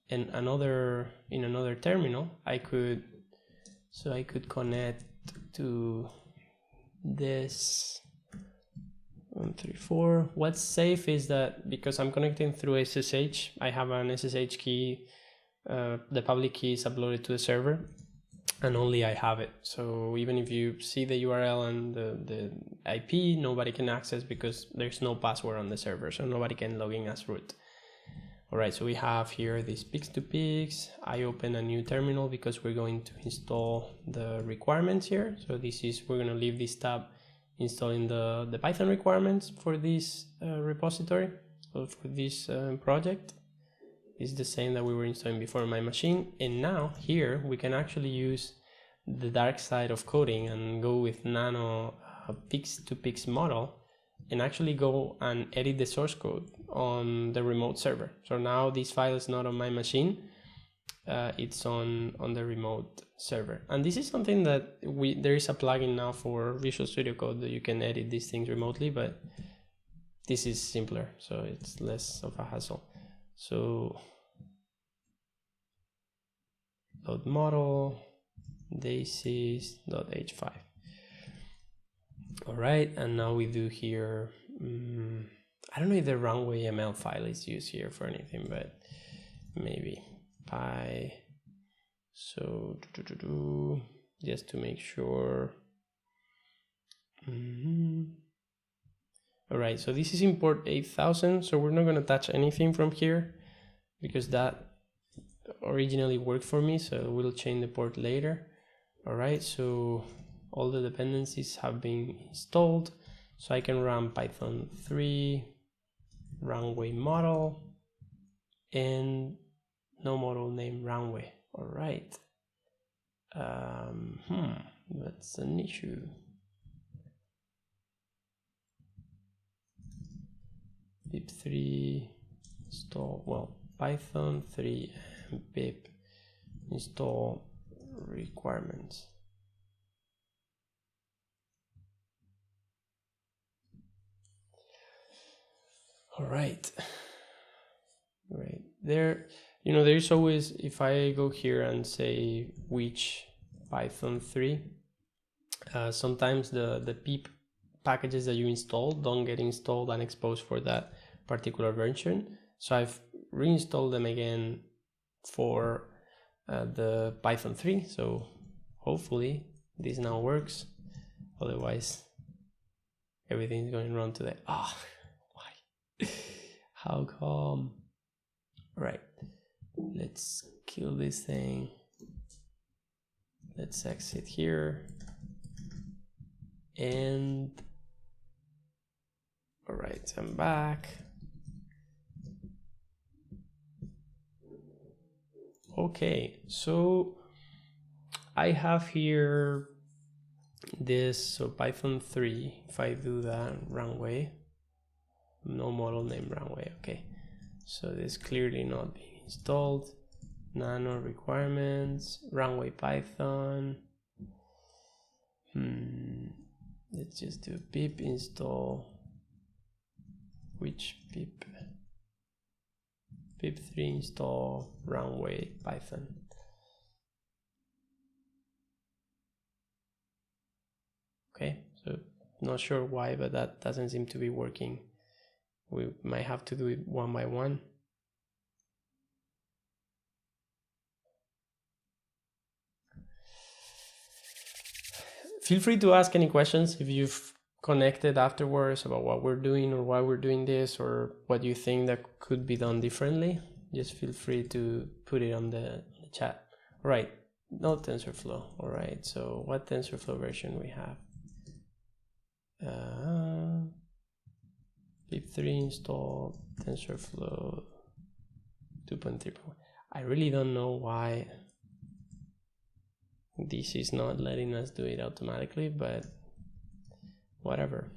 in another terminal. I could connect to this 134. What's safe is that because I'm connecting through SSH, I have an SSH key. The public key is uploaded to the server, and only I have it. So even if you see the URL and the IP, nobody can access because there's no password on the server, so nobody can log in as root. All right, so we have here these pix2pix. I open a new terminal because we're going to install the requirements here. So we're gonna leave this tab installing the Python requirements for this repository, or for this project. Is the same that we were installing before on my machine. And now here we can actually use the dark side of coding and go with nano pix2pix model and actually go and edit the source code on the remote server. So now this file is not on my machine, it's on the remote server. And this is something that there is a plugin now for Visual Studio Code that you can edit these things remotely, but this is simpler, so it's less of a hassle. So load model daisies.h5. All right, and now we do here, I don't know if the Runway ML file is used here for anything, but maybe py. So just to make sure. All right, so this is import 8000, so we're not going to touch anything from here because that originally worked for me, so we'll change the port later. All right, so all the dependencies have been installed, so I can run Python 3 runway model and no model name runway. All right, that's an issue. pip3 install, well, Python 3 and pip install requirements. All right, right there. You know, there's always, if I go here and say which Python 3, sometimes the pip packages that you install don't get installed and exposed for that particular version. So I've reinstalled them again for the Python 3. So hopefully this now works. Otherwise, everything's going wrong today. Ah, why? How come? Right. Let's kill this thing. Let's exit here. And all right, I'm back. Okay, so I have here this, so Python 3, if I do that runway, no model name runway, okay. So this clearly not being installed. Nano requirements, runway Python. Let's just do pip install. Which pip? Pip3 install runway Python. Okay, so not sure why, but that doesn't seem to be working. We might have to do it one by one. Feel free to ask any questions if you've connected afterwards about what we're doing or why we're doing this, or what you think that could be done differently. Just feel free to put it on the chat. All right, no TensorFlow. All right, so what TensorFlow version we have? pip3 install TensorFlow 2.3. I really don't know why this is not letting us do it automatically, but whatever.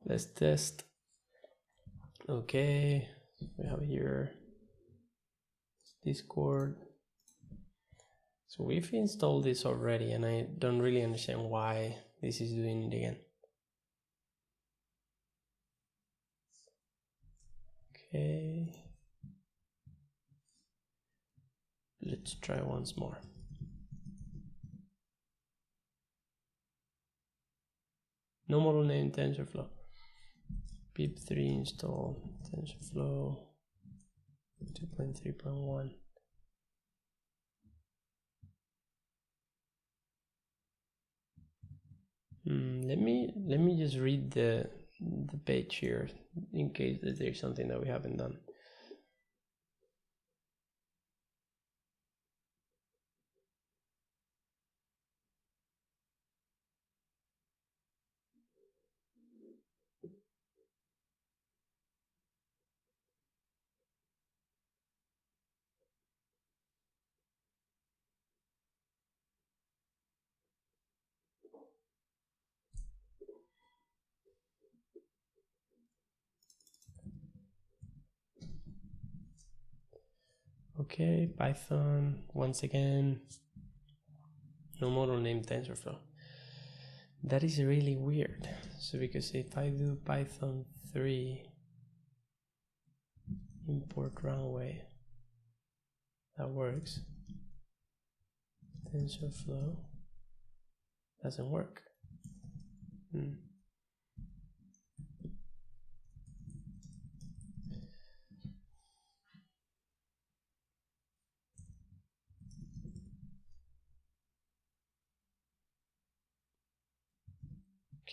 Let's test. Okay, we have here Discord. So we've installed this already, and I don't really understand why this is doing it again. Okay, let's try once more. No model name TensorFlow. pip3 install TensorFlow 2.3.1. Let me just read the page here in case that there's something that we haven't done. Okay, Python, once again, no model name TensorFlow. That is really weird. So because if I do Python 3 import runway, that works. TensorFlow doesn't work.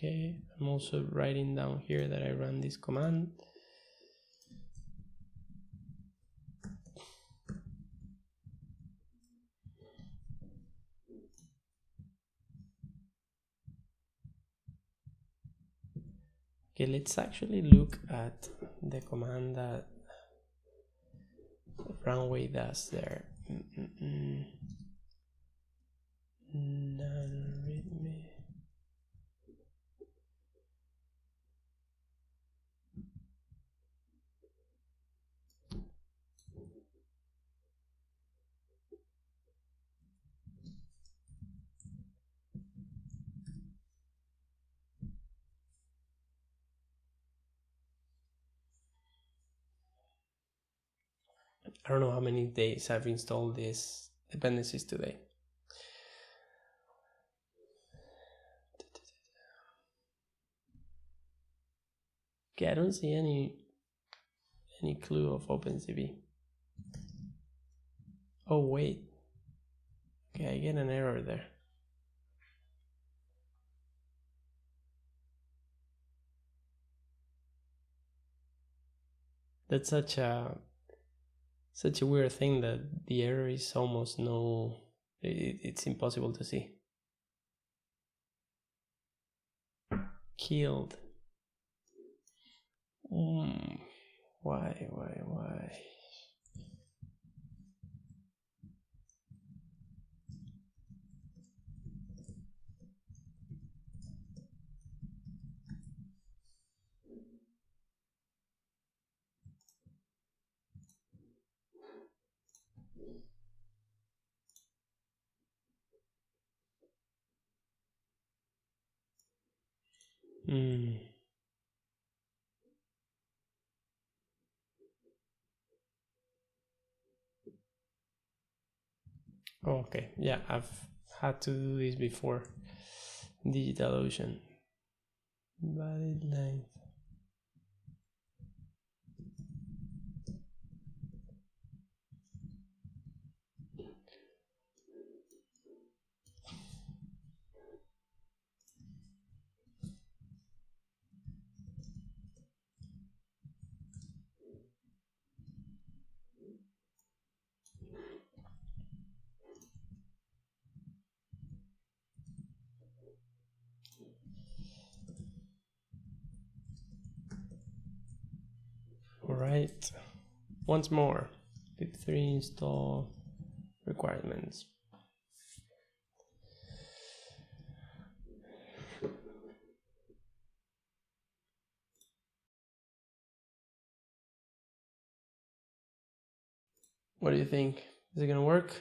Okay, I'm also writing down here that I run this command. Okay, let's actually look at the command that Runway does there. Non-readme. I don't know how many days I've installed these dependencies today. Okay, I don't see any clue of OpenCV. Oh wait. Okay, I get an error there. That's such a weird thing that the error is almost it's impossible to see. Killed. Why? Okay, yeah, I've had to do this before. DigitalOcean. Valid length. All right, once more, pip3 install requirements. What do you think? Is it gonna work?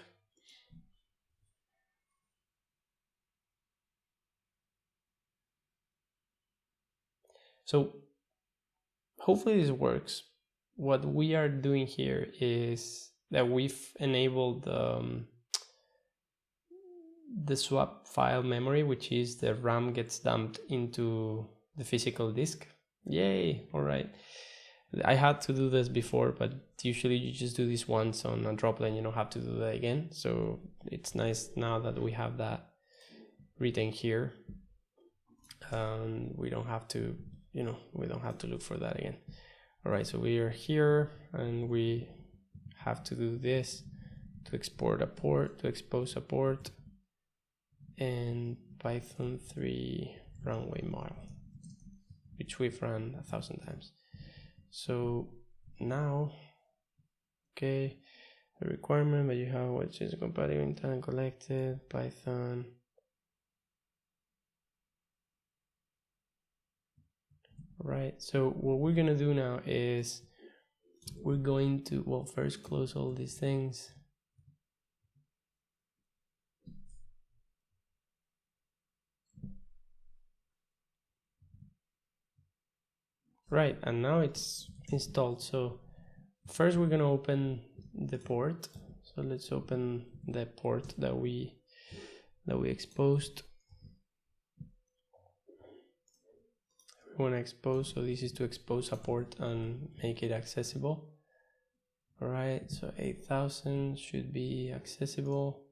So hopefully this works. What we are doing here is that we've enabled the swap file memory, which is the RAM gets dumped into the physical disk. Yay! All right. I had to do this before, but usually you just do this once on a droplet, you don't have to do that again. So it's nice now that we have that written here. We don't have to, we don't have to look for that again. All right, so we are here and we have to do this to export a port, to expose a port, and Python 3 runway model, which we've run 1,000 times. So now, okay, the requirement, but you have which is compatible in time collected, Python. Right, so what we're gonna do now is we're going to, well, first close all these things. Right, and now it's installed. So first we're gonna open the port. So let's open the port that we exposed. We want to expose, so this is to expose a port and make it accessible. All right, so 8,000 should be accessible.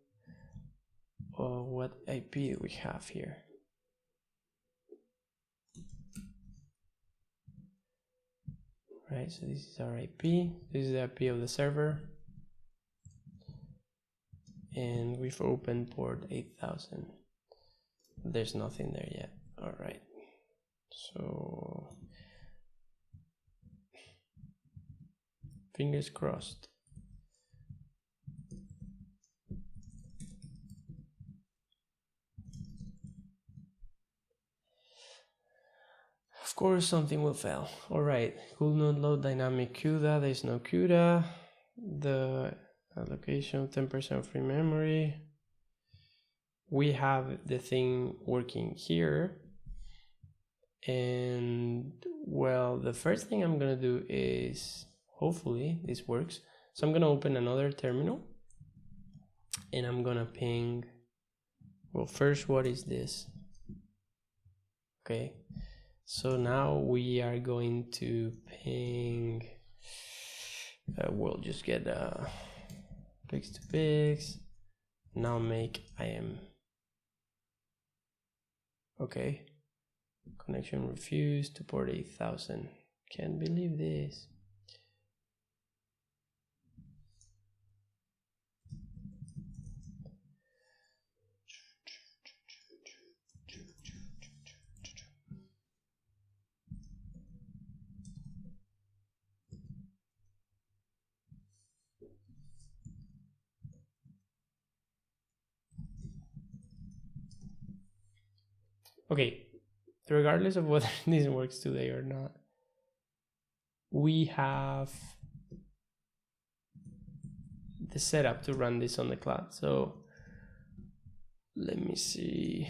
What IP do we have here? Right, so this is our IP. This is the IP of the server. And we've opened port 8,000. There's nothing there yet. All right. So Fingers crossed. Of course, something will fail. All right, could not load dynamic CUDA. There's no CUDA. The allocation 10% free memory. We have the thing working here. And well, the first thing I'm gonna do is, hopefully this works. So I'm gonna open another terminal and I'm gonna ping, well, first, what is this? Okay, so now we are going to ping, we'll just get pigs to pigs. Now make IM. Okay. Connection refused to port 8000. Can't believe this. Okay, regardless of whether this works today or not, we have the setup to run this on the cloud. So let me see.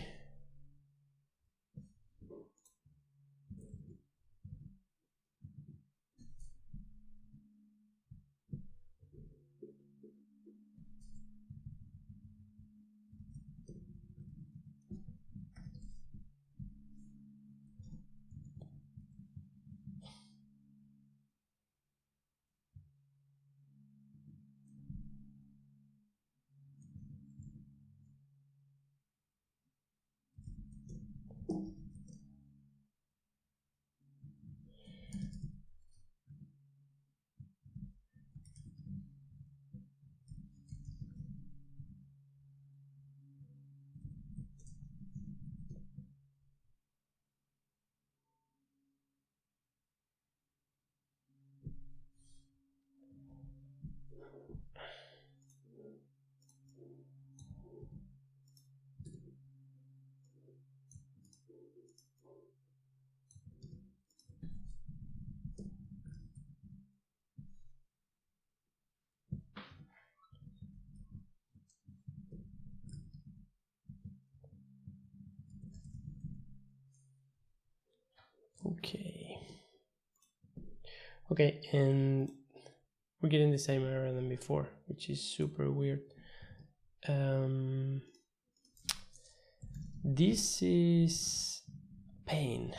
Okay, and we're getting the same error than before, which is super weird. This is pain.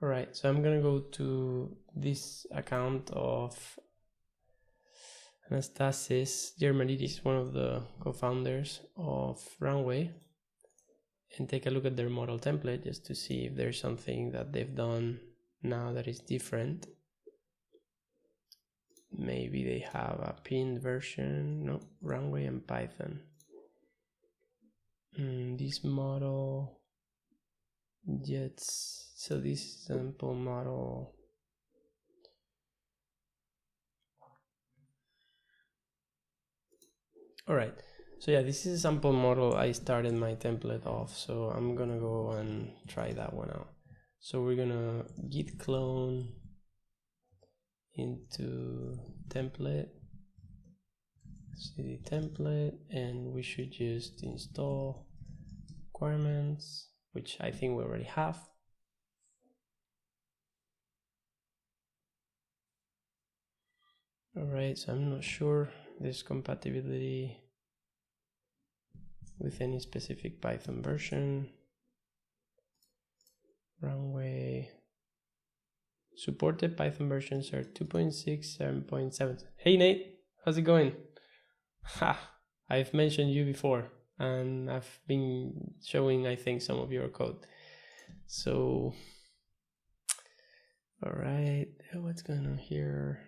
All right, so I'm gonna go to this account of Anastasis Germanidis, one of the co-founders of Runway, and take a look at their model template just to see if there's something that they've done now that is different. Maybe they have a pinned version. No, Runway and Python. This model, Jets. So this sample model. All right. So yeah, this is a sample model I started my template off. So I'm gonna go and try that one out. So we're gonna git clone into template, cd template, and we should just install requirements, which I think we already have. All right, so I'm not sure there's compatibility with any specific Python version. Runway supported Python versions are 2.6, 7.7. Hey Nate, how's it going? Ha! I've mentioned you before, and I've been showing, I think, some of your code. So, all right, what's going on here?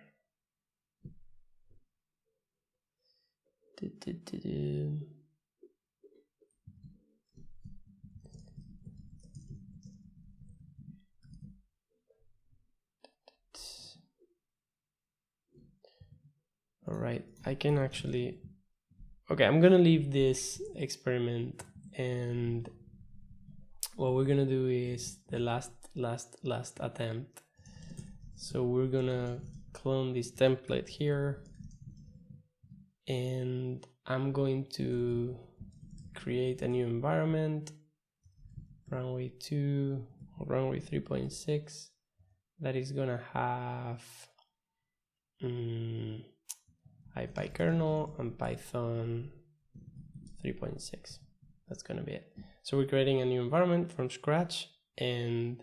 All right, I can actually, okay, I'm gonna leave this experiment, and what we're gonna do is the last attempt. So we're gonna clone this template here, and I'm going to create a new environment, runway 2 or runway 3.6, that is gonna have IPyKernel and Python 3.6. That's gonna be it. So we're creating a new environment from scratch, and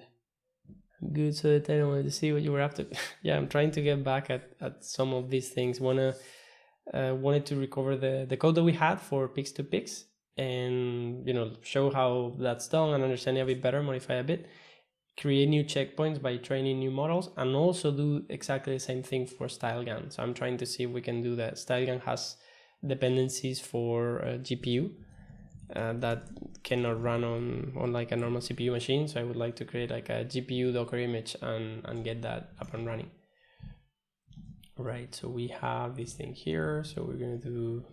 good. So that I wanted to see what you were up to. Yeah, I'm trying to get back at some of these things. Wanted to recover the code that we had for Pix2Pix, and show how that's done and understand it a bit better, modify a bit, create new checkpoints by training new models, and also do exactly the same thing for StyleGAN. So I'm trying to see if we can do that. StyleGAN has dependencies for GPU that cannot run on like a normal CPU machine. So I would like to create like a GPU Docker image and get that up and running. Right, so we have this thing here. So we're gonna do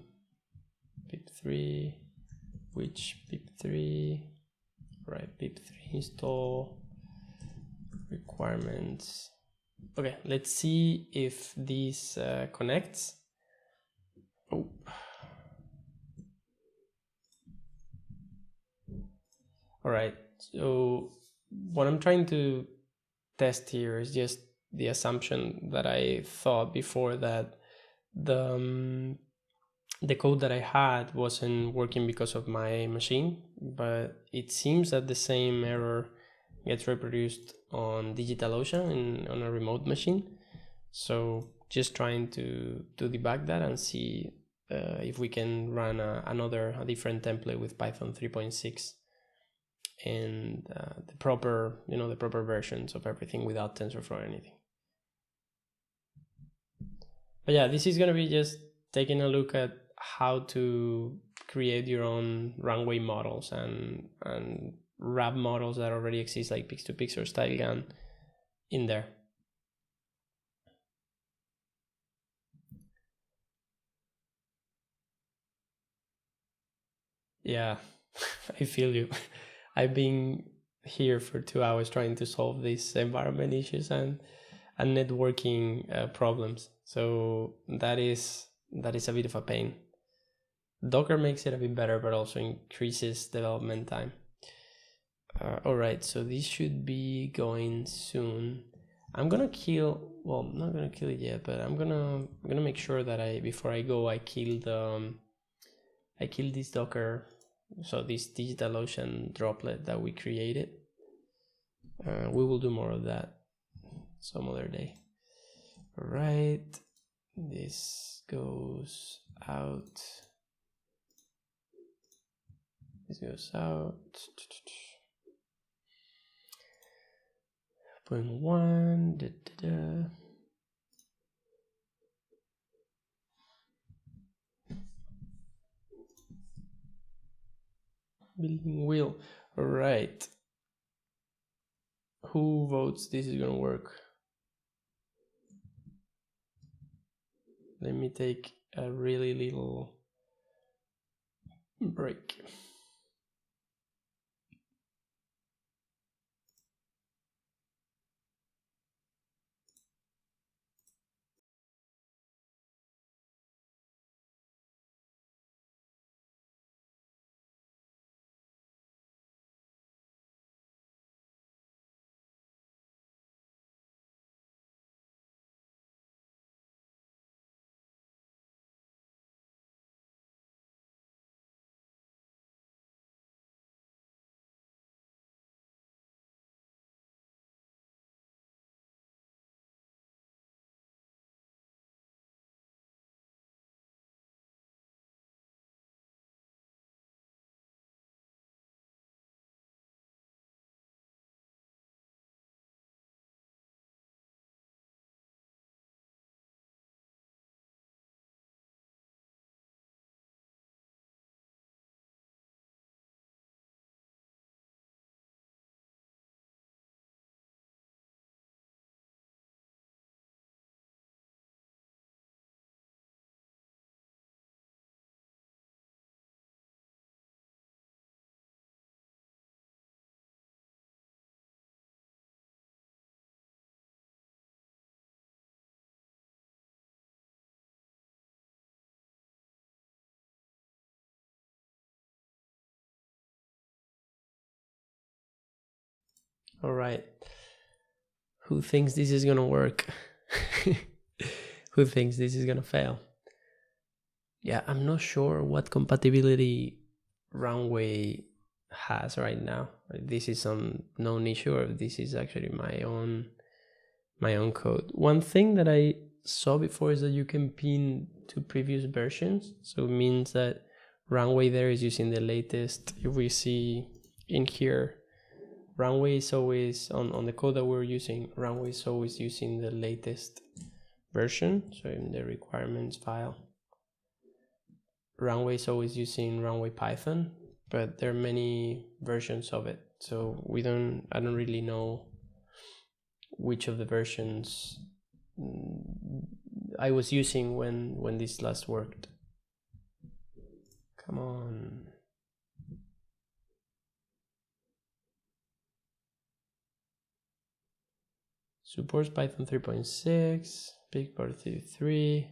pip3, which pip3, right, pip3 install requirements. Okay, let's see if this connects. Oh. All right, so what I'm trying to test here is just the assumption that I thought before, that the code that I had wasn't working because of my machine, but it seems that the same error gets reproduced on DigitalOcean on a remote machine. So just trying to debug that and see if we can run a different template with Python 3.6 and the proper versions of everything without TensorFlow or anything. But yeah, this is going to be just taking a look at how to create your own runway models and wrap models that already exist, like Pix2Pix or StyleGAN, in there. Yeah, I feel you. I've been here for 2 hours trying to solve these environment issues and networking problems. So that is a bit of a pain. Docker makes it a bit better, but also increases development time. All right, so this should be going soon. I'm gonna kill. Well, I'm not gonna kill it yet, but I'm gonna make sure that before I go, I kill this Docker. So this DigitalOcean droplet that we created. We will do more of that some other day. All right, this goes out. This goes out. 0.1. Building wheel. All right. Who votes this is gonna work? Let me take a really little break. All right. Who thinks this is gonna work? Who thinks this is gonna fail? Yeah, I'm not sure what compatibility Runway has right now. This is some known issue, or this is actually my own code. One thing that I saw before is that you can pin to previous versions, so it means that Runway there is using the latest. If we see in here, Runway is always on the code that we're using. Runway is always using the latest version. So in the requirements file, Runway is always using Runway Python, but there are many versions of it. So I don't really know which of the versions I was using when this last worked. Come on. Supports Python 3.6, big part 33.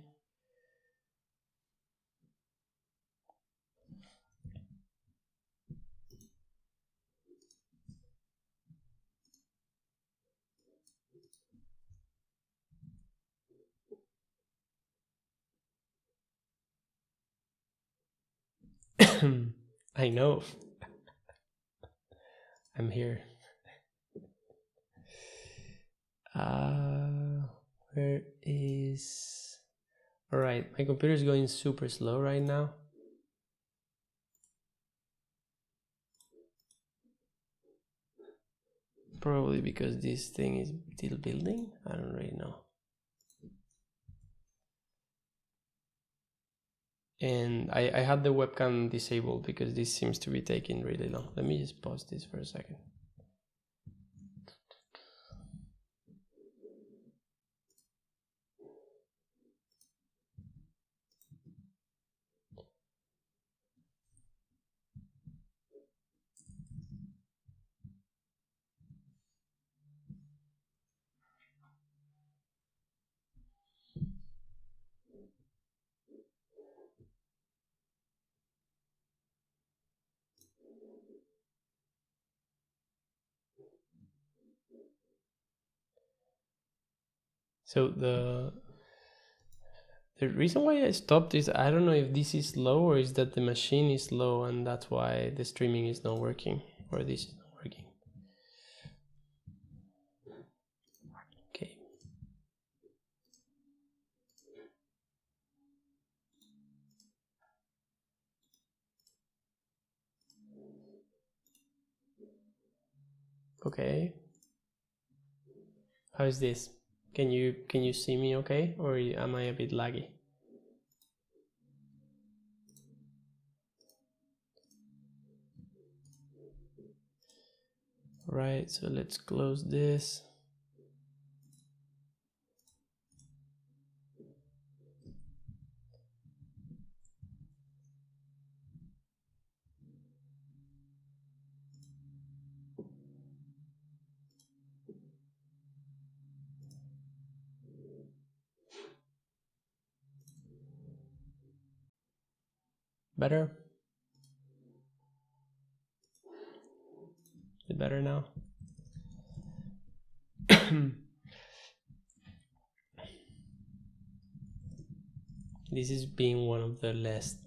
I know. I'm here. Where is... All right, my computer is going super slow right now. Probably because this thing is still building. I don't really know. And I had the webcam disabled because this seems to be taking really long. Let me just pause this for a second. So the reason why I stopped is I don't know if this is slow or is that the machine is slow and that's why the streaming is not working, or this is not working. Okay. Okay. How is this? Can you see me okay, or am I a bit laggy? Right, so let's close this. Better? Is it better now? This is being one of the less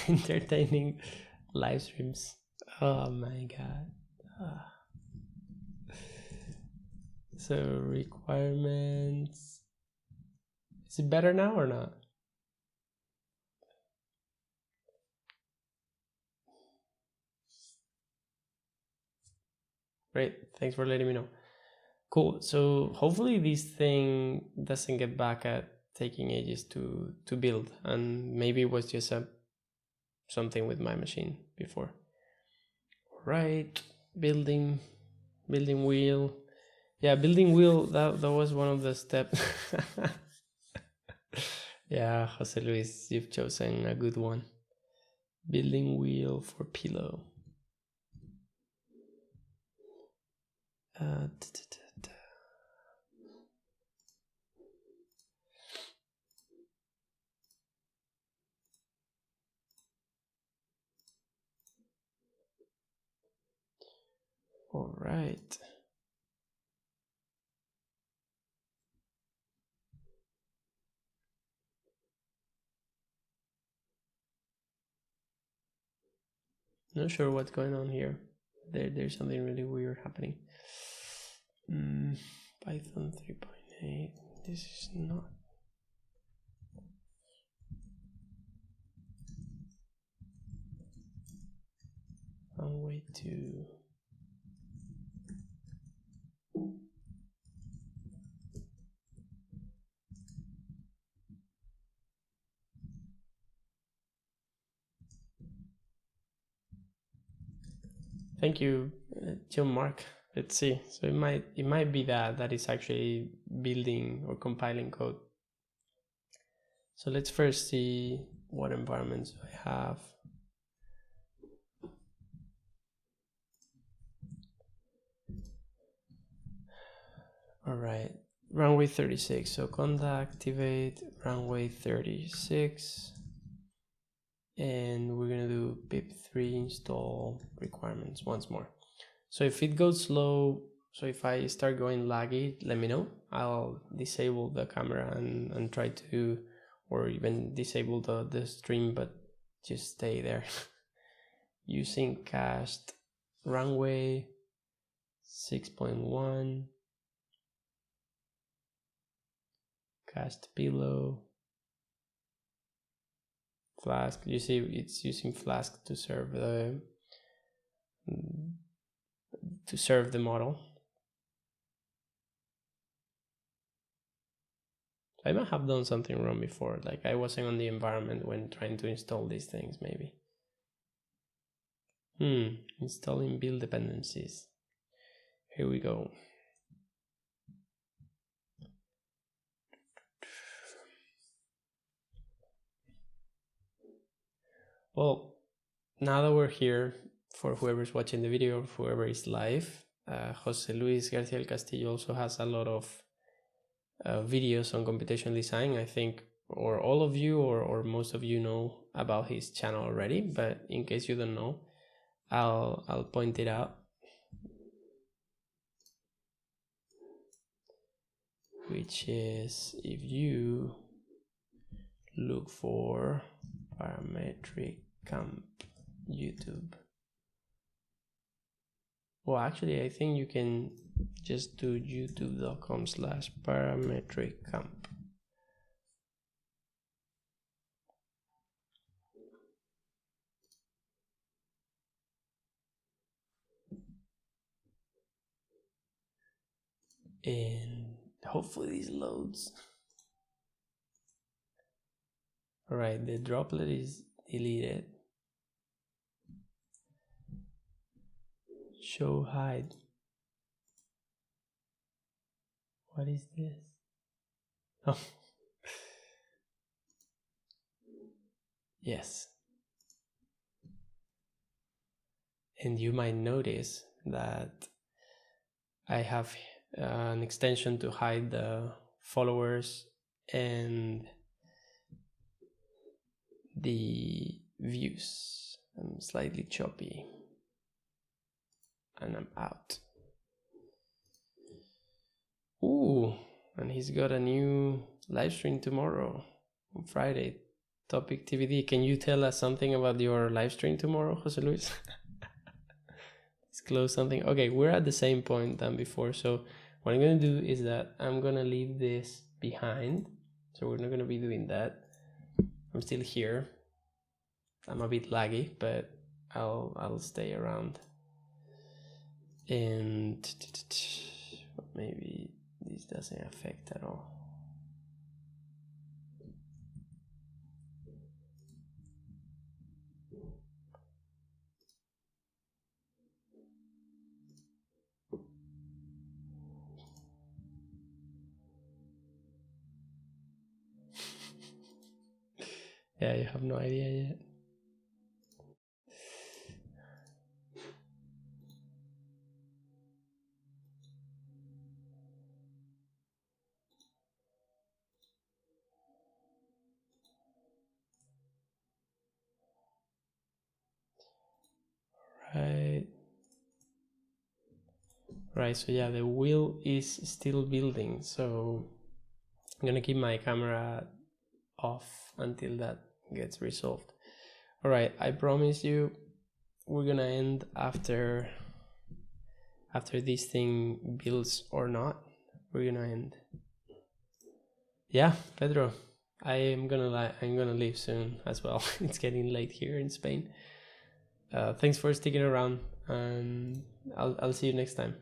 entertaining live streams. Oh my god. So requirements. Is it better now or not? Great, thanks for letting me know. Cool, so hopefully this thing doesn't get back at taking ages to build, and maybe it was just something with my machine before. Right, building wheel. Yeah, building wheel, that was one of the steps. Yeah, Jose Luis, you've chosen a good one. Building wheel for pillow. All right. Not sure what's going on here. There's something really weird happening. Python 3.8. This is not. Runway 2. Thank you, John Mark. Let's see. So it might be that is actually building or compiling code. So let's first see what environments I have. All right, runway 36. So contact activate runway 36, and we're gonna do pip3 install requirements once more. So if it goes slow, so if I start going laggy, let me know. I'll disable the camera and try to, or even disable the stream, but just stay there. Using cast runway 6.1, cast pillow, Flask. You see it's using Flask to serve the model. I might have done something wrong before, like I wasn't on the environment when trying to install these things, maybe. Installing build dependencies. Here we go. Well, now that we're here, for whoever's watching the video, whoever is live, Jose Luis Garcia del Castillo also has a lot of videos on computational design. I think, or all of you, or most of you know about his channel already, but in case you don't know, I'll point it out. Which is, if you look for parametric camp YouTube. Well, actually, I think you can just do youtube.com/parametric camp. And hopefully this loads. All right, the droplet is deleted. Show hide. What is this? Oh. Yes. And you might notice that I have an extension to hide the followers and the views. I'm slightly choppy and I'm out. Ooh, and he's got a new live stream tomorrow on Friday. Topic TBD. Can you tell us something about your live stream tomorrow, Jose Luis? Disclose something. Okay, we're at the same point than before. So what I'm going to do is that I'm going to leave this behind. So we're not going to be doing that. I'm still here. I'm a bit laggy, but I'll stay around. And maybe this doesn't affect at all. Yeah, you have no idea yet. Right. Right, so yeah, the wheel is still building, so I'm gonna keep my camera off until that gets resolved. All right, I promise you we're gonna end after this thing builds or not. We're gonna end. Yeah, Pedro, I'm gonna leave soon as well. It's getting late here in Spain. Thanks for sticking around, and I'll see you next time.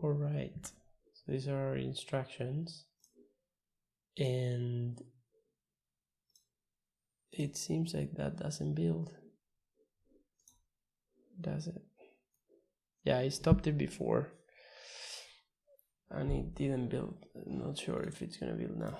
All right, so these are our instructions, and it seems like that doesn't build, does it? Yeah, I stopped it before and it didn't build. I'm not sure if it's gonna build now.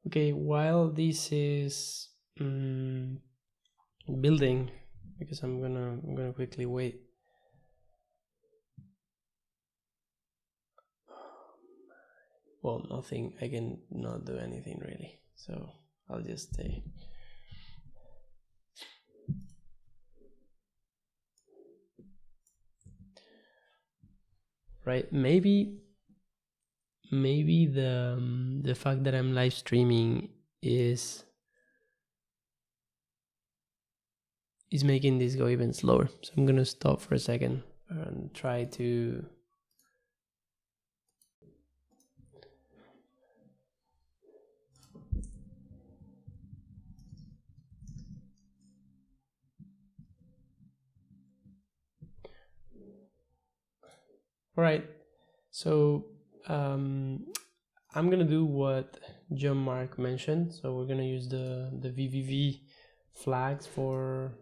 Okay, while this is building, because I'm gonna quickly wait. Well, nothing. I can not do anything really, so I'll just stay. Right? Maybe the fact that I'm live streaming is making this go even slower. So I'm gonna stop for a second and try to. All right, so I'm gonna do what John Mark mentioned. So we're gonna use the VVV flags for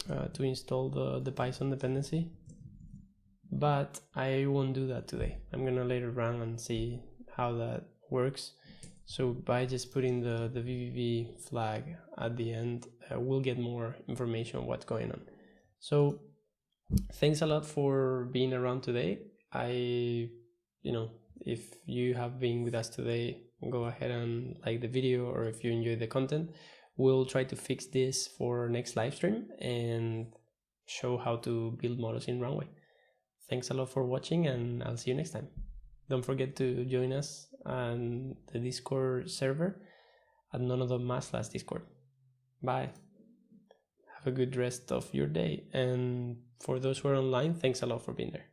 to install the Python dependency, but I won't do that today. I'm gonna later run and see how that works. So by just putting the VVV flag at the end, we'll get more information on what's going on. So thanks a lot for being around today. If you have been with us today, go ahead and like the video, or if you enjoy the content, we'll try to fix this for next live stream and show how to build models in Runway. Thanks a lot for watching, and I'll see you next time. Don't forget to join us on the Discord server at None of the Maslas Discord. Bye. Have a good rest of your day, and for those who are online, thanks a lot for being there.